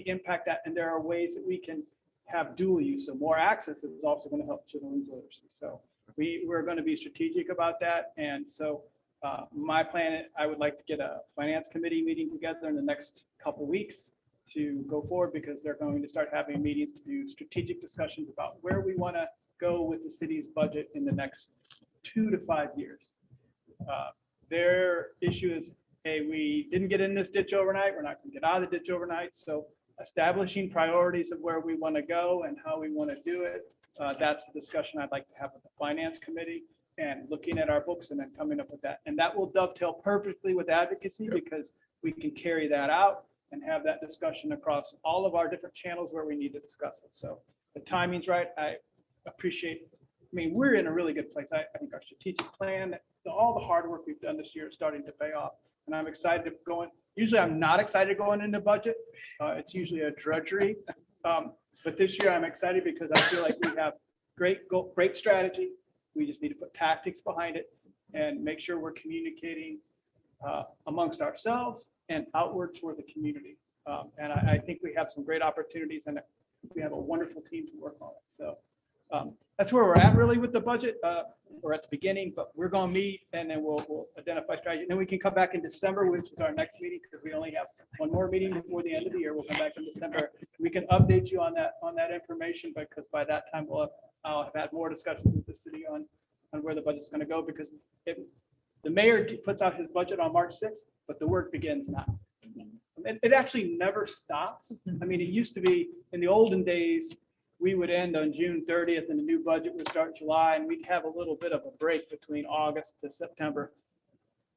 Speaker 1: impact that? And there are ways that we can have dual use. So more access is also going to help children's literacy. So we're going to be strategic about that. And so my plan, I would like to get a finance committee meeting together in the next couple of weeks to go forward, because they're going to start having meetings to do strategic discussions about where we want to go with the city's budget in the next 2 to 5 years. Their issue is, hey, we didn't get in this ditch overnight. We're not going to get out of the ditch overnight. So establishing priorities of where we want to go and how we want to do it. That's the discussion I'd like to have with the finance committee, and looking at our books and then coming up with that. And that will dovetail perfectly with advocacy, because we can carry that out and have that discussion across all of our different channels where we need to discuss it. So the timing's right. I appreciate, we're in a really good place. I think our strategic plan, all the hard work we've done this year is starting to pay off. And I'm excited to go in. Usually I'm not excited going into budget. It's usually a drudgery. But this year I'm excited because I feel like we have great strategy. We just need to put tactics behind it and make sure we're communicating amongst ourselves and outward toward the community. And I think we have some great opportunities, and we have a wonderful team to work on it. So that's where we're at really with the budget. We're at the beginning, but we're going to meet, and then we'll identify strategy. And then we can come back in December, which is our next meeting, because we only have one more meeting before the end of the year. We'll come back in December. We can update you on that information, because by that time I'll have had more discussions with the city on where the budget's going to go, because the mayor puts out his budget on March 6th, but the work begins now. It actually never stops. It used to be in the olden days, we would end on June 30th and the new budget would start July, and we'd have a little bit of a break between August to September.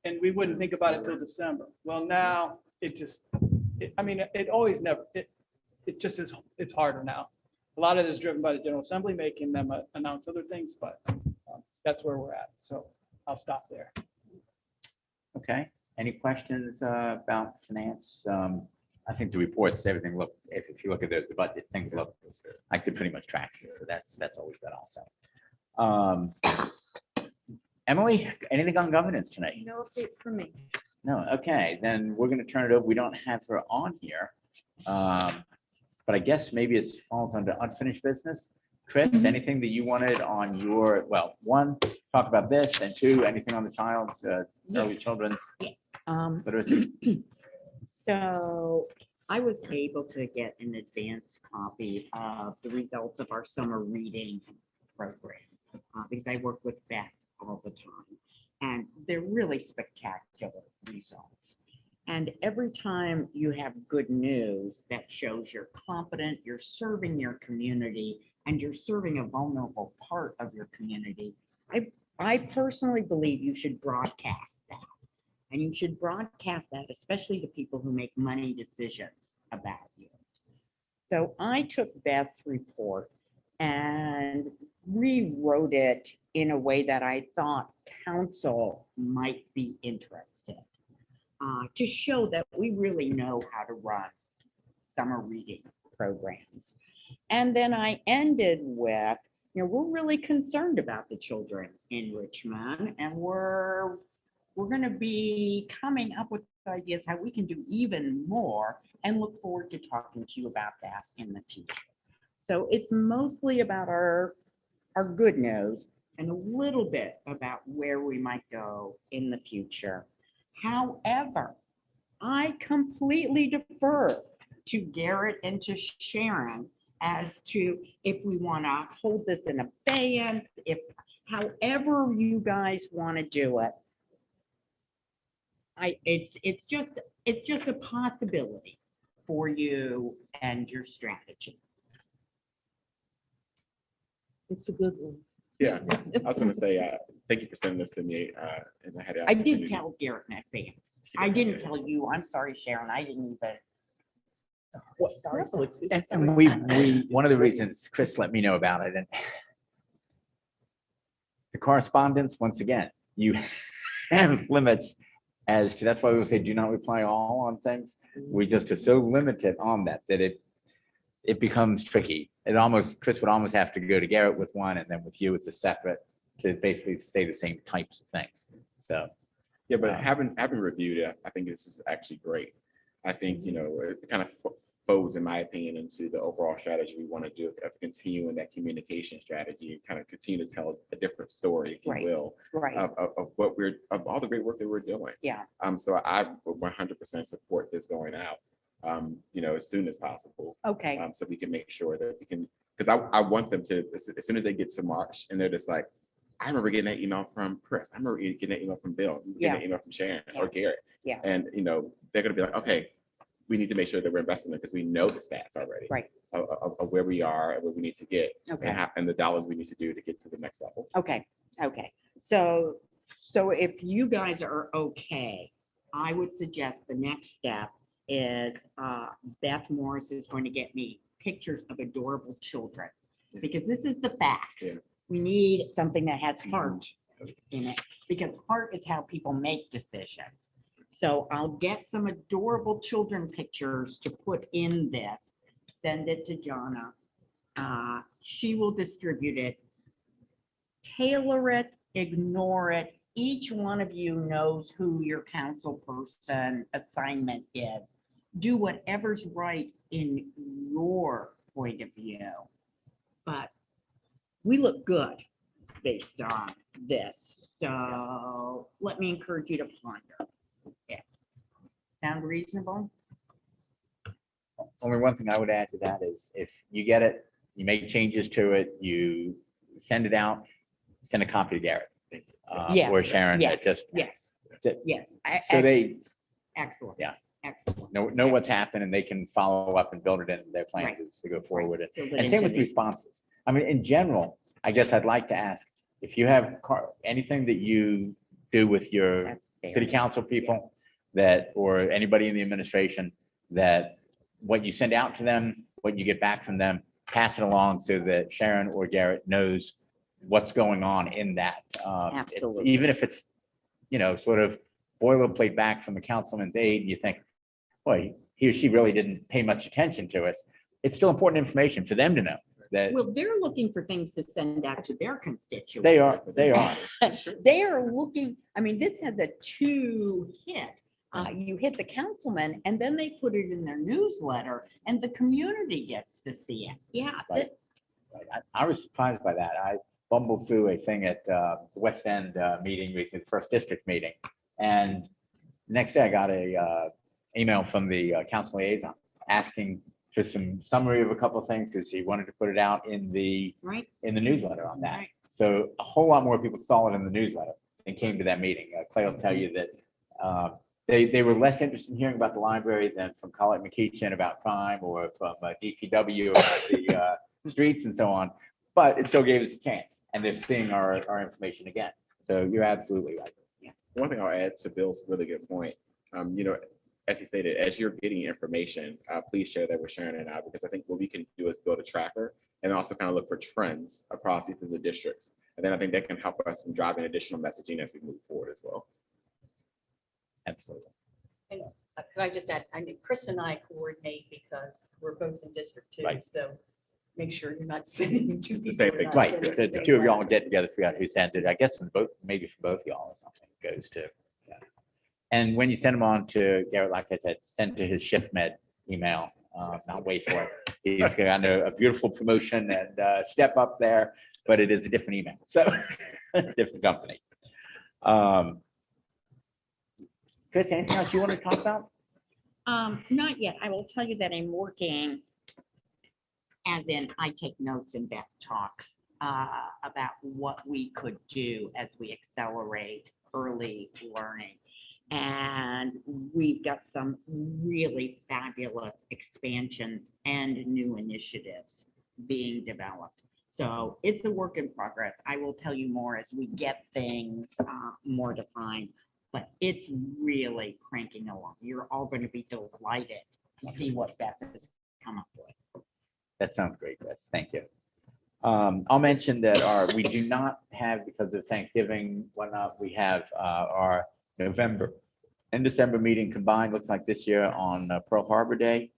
Speaker 1: And we wouldn't think about it till December. Well, now it's harder now. A lot of it is driven by the General Assembly making them announce other things, but that's where we're at. So I'll stop there.
Speaker 4: Okay, any questions about finance? I think the reports, everything look, if you look at the budget, things look, I could pretty much track it, so that's always good also. Emily, anything on governance tonight?
Speaker 2: No update for me.
Speaker 4: No, okay, then we're gonna turn it over. We don't have her on here. But I guess maybe it falls under unfinished business. Chris, anything that you wanted on your, well, one, talk about this, and two, anything on the child, early children's literacy?
Speaker 9: So I was able to get an advance copy of the results of our summer reading program because I work with Beth all the time, and they're really spectacular results. And every time you have good news that shows you're competent, you're serving your community, and you're serving a vulnerable part of your community, I personally believe you should broadcast that. And you should broadcast that, especially to people who make money decisions about you. So I took Beth's report and rewrote it in a way that I thought council might be interested. To show that we really know how to run summer reading programs. And then I ended with, we're really concerned about the children in Richmond, and we're going to be coming up with ideas how we can do even more, and look forward to talking to you about that in the future. So it's mostly about our good news and a little bit about where we might go in the future. However, I completely defer to Garrett and to Sharon as to if we want to hold this in abeyance, if however you guys want to do it. It's just a possibility for you and your strategy.
Speaker 7: It's a good one.
Speaker 8: Yeah, I was gonna say, thank you for sending this to me. And I had the
Speaker 9: I did
Speaker 8: opportunity-
Speaker 9: tell Garrett in advance. I didn't tell you. I'm sorry, Sharon. I didn't even. Sorry.
Speaker 7: No, it's-
Speaker 4: And we, one of the reasons Chris let me know about it, and the correspondence, once again, you have limits as to, that's why we say do not reply all on things. We just are so limited on that it becomes tricky. Chris would almost have to go to Garrett with one and then with you with the separate to basically say the same types of things. So.
Speaker 8: Yeah, but having reviewed it, I think this is actually great. I think, it kind of folds, in my opinion, into the overall strategy we want to do of continuing that communication strategy and kind of continue to tell a different story, if you
Speaker 9: Right.
Speaker 8: will,
Speaker 9: Right.
Speaker 8: of all the great work that we're doing.
Speaker 9: Yeah.
Speaker 8: So I would 100% support this going out, as soon as possible.
Speaker 9: Okay.
Speaker 8: So we can make sure that we can, because I want them to, as soon as they get to March and they're just like, I remember getting that email from Chris. I remember getting that email from Bill, getting that email from Sharon or Garrett.
Speaker 9: Yeah.
Speaker 8: And, they're going to be like, okay, we need to make sure that we're investing in it because we know the stats already.
Speaker 9: Right.
Speaker 8: Of where we are and where we need to get
Speaker 9: Okay.
Speaker 8: and the dollars we need to do to get to the next level.
Speaker 9: Okay. Okay. So if you guys are okay, I would suggest the next step is Beth Morris is going to get me pictures of adorable children, because this is the facts.
Speaker 8: Yeah.
Speaker 9: We need something that has heart in it, because heart is how people make decisions. So I'll get some adorable children pictures to put in this, send it to Jonna. She will distribute it, tailor it, ignore it. Each one of you knows who your council person assignment is. Do whatever's right in your point of view. But we look good based on this. So let me encourage you to ponder. Yeah. Sound reasonable?
Speaker 4: Only one thing I would add to that is if you get it, you make changes to it, you send it out, send a copy to Garrett.
Speaker 9: Yes,
Speaker 4: Or Sharon,
Speaker 9: yes,
Speaker 4: just.
Speaker 9: Yes,
Speaker 4: to-
Speaker 9: yes.
Speaker 4: So they
Speaker 9: Excellent.
Speaker 4: Yeah.
Speaker 9: Excellent.
Speaker 4: know what's happened and they can follow up and build it into their plans
Speaker 9: Right.
Speaker 4: as they go forward.
Speaker 9: Build it
Speaker 4: And same
Speaker 9: into
Speaker 4: with
Speaker 9: the-
Speaker 4: responses. I mean, in general, I guess I'd like to ask, if you have anything that you do with your
Speaker 9: That's fair.
Speaker 4: city council people or anybody in the administration, that what you send out to them, what you get back from them, pass it along so that Sharon or Garrett knows what's going on in that.
Speaker 9: Absolutely.
Speaker 4: Even if it's, sort of boilerplate back from the councilman's aide, you think, boy, he or she really didn't pay much attention to us. It's still important information for them to know that
Speaker 9: Well, they're looking for things to send out to their constituents.
Speaker 4: they are.
Speaker 9: They are looking, I mean, this has a two hit. You hit the councilman and then they put it in their newsletter and the community gets to see it. Yeah.
Speaker 4: Right. I was surprised by that. I bumbled through a thing at West End meeting, the first district meeting. And the next day I got a email from the council liaison asking for some summary of a couple of things because he wanted to put it out in the
Speaker 9: Right.
Speaker 4: newsletter on that.
Speaker 9: Right.
Speaker 4: So a whole lot more people saw it in the newsletter and came to that meeting. Clay will tell you that they were less interested in hearing about the library than from Colette McKeechin about crime or from DPW about the streets and so on. But it still gave us a chance, and they're seeing our information again. So you're absolutely right.
Speaker 8: One thing I'll add to Bill's really good point, as he stated, as you're getting information, please share that with Sharon and I, because I think what we can do is build a tracker and also kind of look for trends across each of the districts. And then I think that can help us from driving additional messaging as we move forward as well.
Speaker 4: Absolutely.
Speaker 10: Could I just add, I mean, Chris and I coordinate because we're both in District 2,
Speaker 4: Right.
Speaker 10: so make sure you're not sending two people.
Speaker 8: same
Speaker 10: who are
Speaker 8: thing.
Speaker 10: not
Speaker 4: Right,
Speaker 10: sending
Speaker 4: the
Speaker 10: same
Speaker 4: two of y'all
Speaker 10: letter.
Speaker 4: get together, figure out who sent it. I guess from both, maybe from both y'all or something goes to. Yeah. And when you send them on to Garrett, like I said, send to his shift med email, not wait for it. He's got a beautiful promotion and step up there, but it is a different email, so different company. Chris, anything else you want to talk about?
Speaker 9: Not yet. I will tell you that I'm working, as in I take notes and Beth talks about what we could do as we accelerate early learning. And we've got some really fabulous expansions and new initiatives being developed. So it's a work in progress. I will tell you more as we get things more defined, but it's really cranking along. You're all going to be delighted to see what Beth has come up with.
Speaker 4: That sounds great, Chris. Thank you. I'll mention that we do not have, because of Thanksgiving, whatnot, we have our November and December meeting combined, looks like this year on Pearl Harbor Day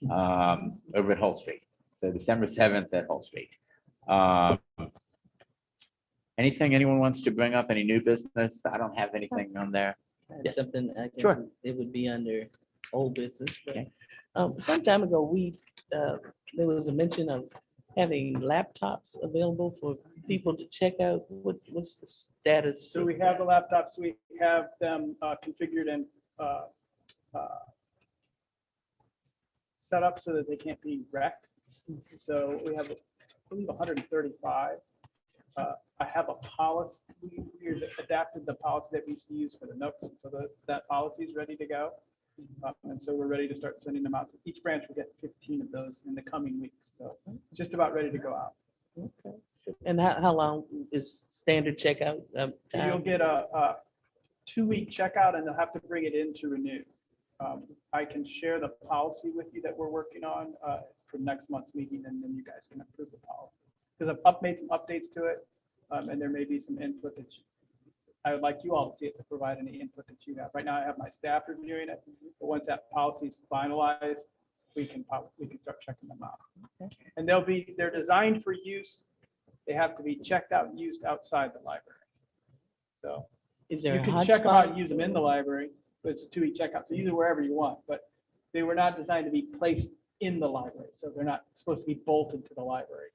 Speaker 4: over at Hull Street. So December 7th at Hull Street. Anything anyone wants to bring up? Any new business? I don't have anything on there. Yes.
Speaker 7: Something, I guess
Speaker 4: Sure.
Speaker 7: it would be under old business. but,
Speaker 4: Okay.
Speaker 7: Some time ago, there was a mention of having laptops available for people to check out. What's the status?
Speaker 1: So
Speaker 7: of
Speaker 1: we have the
Speaker 7: that?
Speaker 1: laptops, we have them configured and set up so that they can't be wrecked. So we have, I believe, 135. I have a policy, we adapted the policy that we used to use for the notes, so that policy is ready to go. And so we're ready to start sending them out. Each branch will get 15 of those in the coming weeks. So just about ready to go out.
Speaker 7: Okay. And how long is standard checkout
Speaker 1: So
Speaker 7: time?
Speaker 1: you'll get a 2-week checkout and they'll have to bring it in to renew. I can share the policy with you that we're working on for next month's meeting, and then you guys can approve the policy. Because I've made some updates to it, and there may be some input that I would like you all to see it to provide any input that you have. Right now, I have my staff reviewing it, but once that policy is finalized, we can start checking them out. And they're designed for use. They have to be checked out and used outside the library. So
Speaker 7: Is there
Speaker 1: you
Speaker 7: a
Speaker 1: can check them out and
Speaker 7: hotspot?
Speaker 1: use them in the library, but it's a 2-week checkout. So use it wherever you want, but they were not designed to be placed in the library. So they're not supposed to be bolted to the library.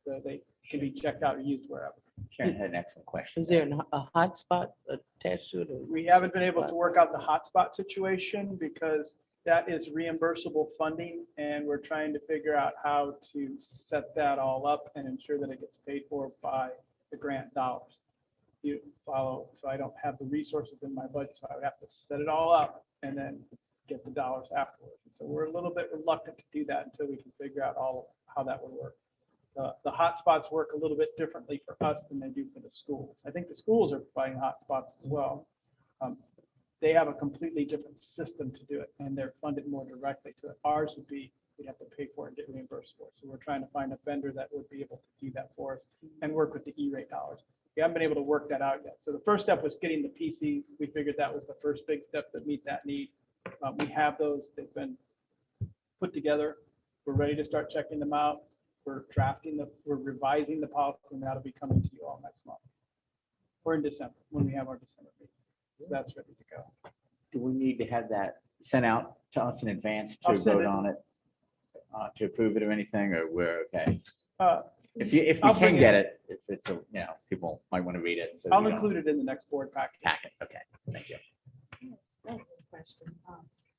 Speaker 1: So they can be checked out or used wherever.
Speaker 4: Sharon had an excellent question.
Speaker 7: Is there a hotspot attached to it? or
Speaker 1: We haven't been able to
Speaker 7: spot?
Speaker 1: work out the hotspot situation because that is reimbursable funding, and we're trying to figure out how to set that all up and ensure that it gets paid for by the grant dollars. You follow, so I don't have the resources in my budget, so I would have to set it all up and then get the dollars afterwards. So we're a little bit reluctant to do that until we can figure out all of how that would work. The hotspots work a little bit differently for us than they do for the schools. I think the schools are providing hotspots as well. They have a completely different system to do it, and they're funded more directly to it. Ours would be we'd have to pay for it and get reimbursed for it. So we're trying to find a vendor that would be able to do that for us and work with the E-rate dollars. We haven't been able to work that out yet. So the first step was getting the PCs. We figured that was the first big step to meet that need. We have those, they've been put together. We're ready to start checking them out. We're revising the policy, and that'll be coming to you all next month. Or in December, when we have our December meeting. So that's ready to go.
Speaker 4: Do we need to have that sent out to us in advance to
Speaker 1: I'll send
Speaker 4: vote
Speaker 1: it.
Speaker 4: on it? To approve it or anything, or we're okay?
Speaker 1: Uh,
Speaker 4: If we
Speaker 1: I'll bring
Speaker 4: can
Speaker 1: it.
Speaker 4: get it, if it's, people might want to read it. So
Speaker 1: I'll
Speaker 4: we don't
Speaker 1: include it in the next board package.
Speaker 4: Pack it, okay, thank you.
Speaker 10: I have a question.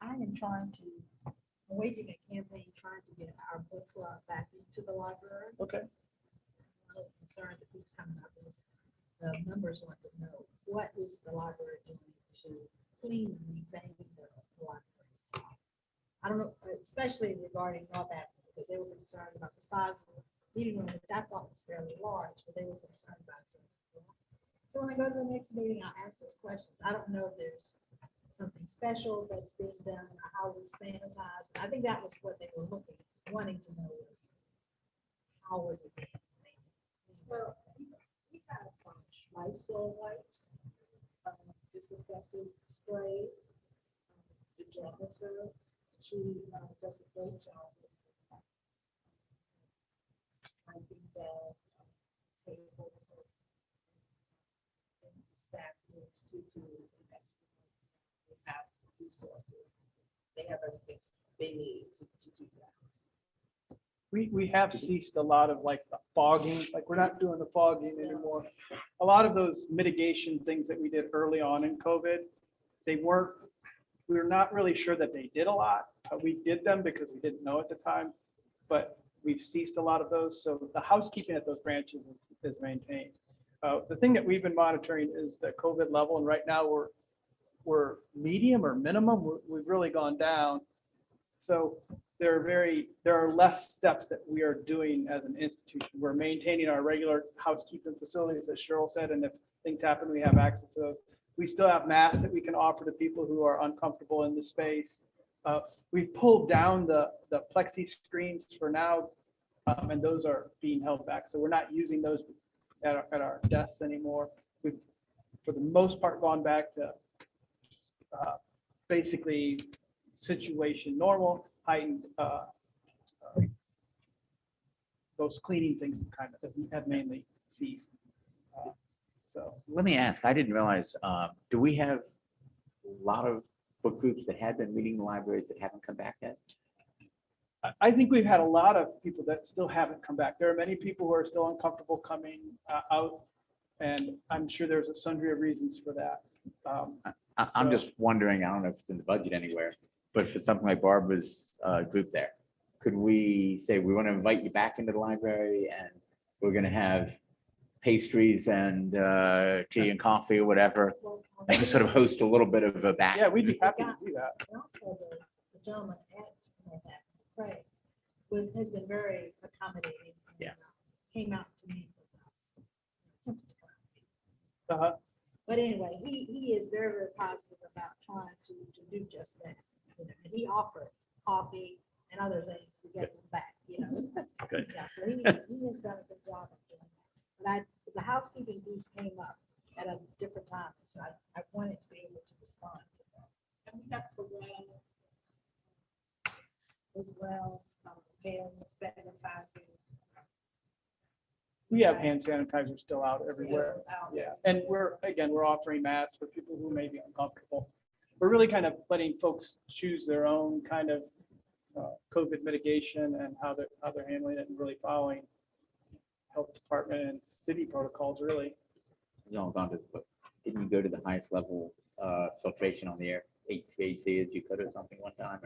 Speaker 10: I am trying to, I'm waging a campaign trying to get our book club back into the library.
Speaker 1: Okay.
Speaker 10: One of the concerns that keeps coming up is the members want to know, what is the library doing to clean and maintain the library? I don't know, especially regarding North Africa, because they were concerned about the size of the meeting room, which I thought was fairly large, but they were concerned about it. So when I go to the next meeting, I'll ask those questions. I don't know if there's something special that's being done, or how we sanitize. I think that was what they were wanting to know was, how was it being maintained?
Speaker 11: Well, we have Lysol wipes, disinfectant sprays. The janitor, she does a great job. Wiping down tables and the staff needs to do. They have resources. They have everything they need to do that.
Speaker 1: We have ceased a lot of like the fogging, like we're not doing the fogging anymore. A lot of those mitigation things that we did early on in COVID, we were not really sure that they did a lot. We did them because we didn't know at the time, but we've ceased a lot of those. So the housekeeping at those branches is maintained. The thing that we've been monitoring is the COVID level, and right now we're medium or minimum. We've really gone down. So there are less steps that we are doing as an institution. We're maintaining our regular housekeeping facilities, as Cheryl said, and if things happen, we have access to those. We still have masks that we can offer to people who are uncomfortable in the space. We pulled down the plexi screens for now, and those are being held back. So we're not using those at our desks anymore. We've, for the most part, gone back to basically situation normal, heightened. Those cleaning things kind of have mainly ceased. So
Speaker 4: Let me ask, I didn't realize, do we have a lot of book groups that had been reading the libraries that haven't come back yet?
Speaker 1: I think we've had a lot of people that still haven't come back. There are many people who are still uncomfortable coming out, and I'm sure there's a sundry of reasons for that.
Speaker 4: I'm
Speaker 1: So-
Speaker 4: just wondering, I don't know if it's in the budget anywhere, but for something like Barbara's group there, could we say, we want to invite you back into the library and we're going to have pastries and tea and coffee or whatever, and just sort of host a little bit of a back.
Speaker 1: Yeah, we'd be happy to do that.
Speaker 10: And also the gentleman at that, Craig, has been very accommodating. And,
Speaker 4: Yeah.
Speaker 10: Came out to meet with us. Attempted to come out.
Speaker 1: Uh-huh.
Speaker 10: But anyway, he is very, very positive about trying to do just that. You know, and he offered coffee and other things to get them back, you know. So,
Speaker 4: Good.
Speaker 10: yeah, so he has done a good job of doing that. But the housekeeping piece came up at a different time, so I wanted to be able to respond to that.
Speaker 11: And we have Corral as well, hand sanitizers.
Speaker 1: We have hand sanitizer still out everywhere.
Speaker 11: still out.
Speaker 1: Yeah, and we're offering masks for people who may be uncomfortable. We're really kind of letting folks choose their own kind of COVID mitigation and how they're handling it and really following health department and city protocols, really.
Speaker 4: You know, gone to, but didn't you go to the highest level filtration on the air, HVAC, as you could or something one time?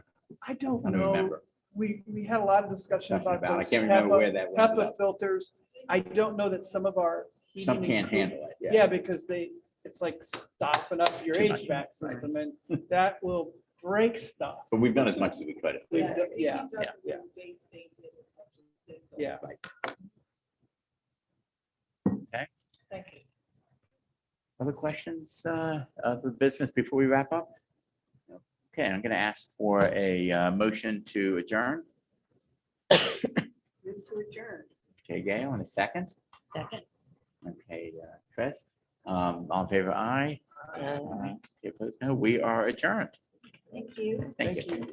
Speaker 1: I don't
Speaker 4: I don't
Speaker 1: know.
Speaker 4: remember.
Speaker 1: We had a lot of discussion
Speaker 4: Discussion
Speaker 1: about
Speaker 4: I
Speaker 1: those
Speaker 4: can't remember
Speaker 1: HEPA
Speaker 4: where that went.
Speaker 1: HEPA filters. I don't know that some of our.
Speaker 4: Some
Speaker 1: heating
Speaker 4: can't
Speaker 1: and
Speaker 4: handle it,
Speaker 1: Yeah, because it's like stopping up your
Speaker 4: Too much,
Speaker 1: HVAC system and that will break stuff.
Speaker 4: But we've done as much as we could.
Speaker 1: We've
Speaker 11: Yes,
Speaker 1: done-
Speaker 11: he
Speaker 1: yeah,
Speaker 11: does
Speaker 1: yeah, yeah.
Speaker 11: do they did as much as they could.
Speaker 1: Yeah.
Speaker 10: Thank you.
Speaker 4: Other questions of the business before we wrap up? Okay, I'm going to ask for a motion to adjourn.
Speaker 10: Move to adjourn.
Speaker 4: Okay, Gail, in a second.
Speaker 9: Second.
Speaker 4: Okay, Chris, all in favor, aye.
Speaker 7: Uh,
Speaker 4: Okay, opposed, no, we are adjourned.
Speaker 6: Thank you.
Speaker 4: Thank you.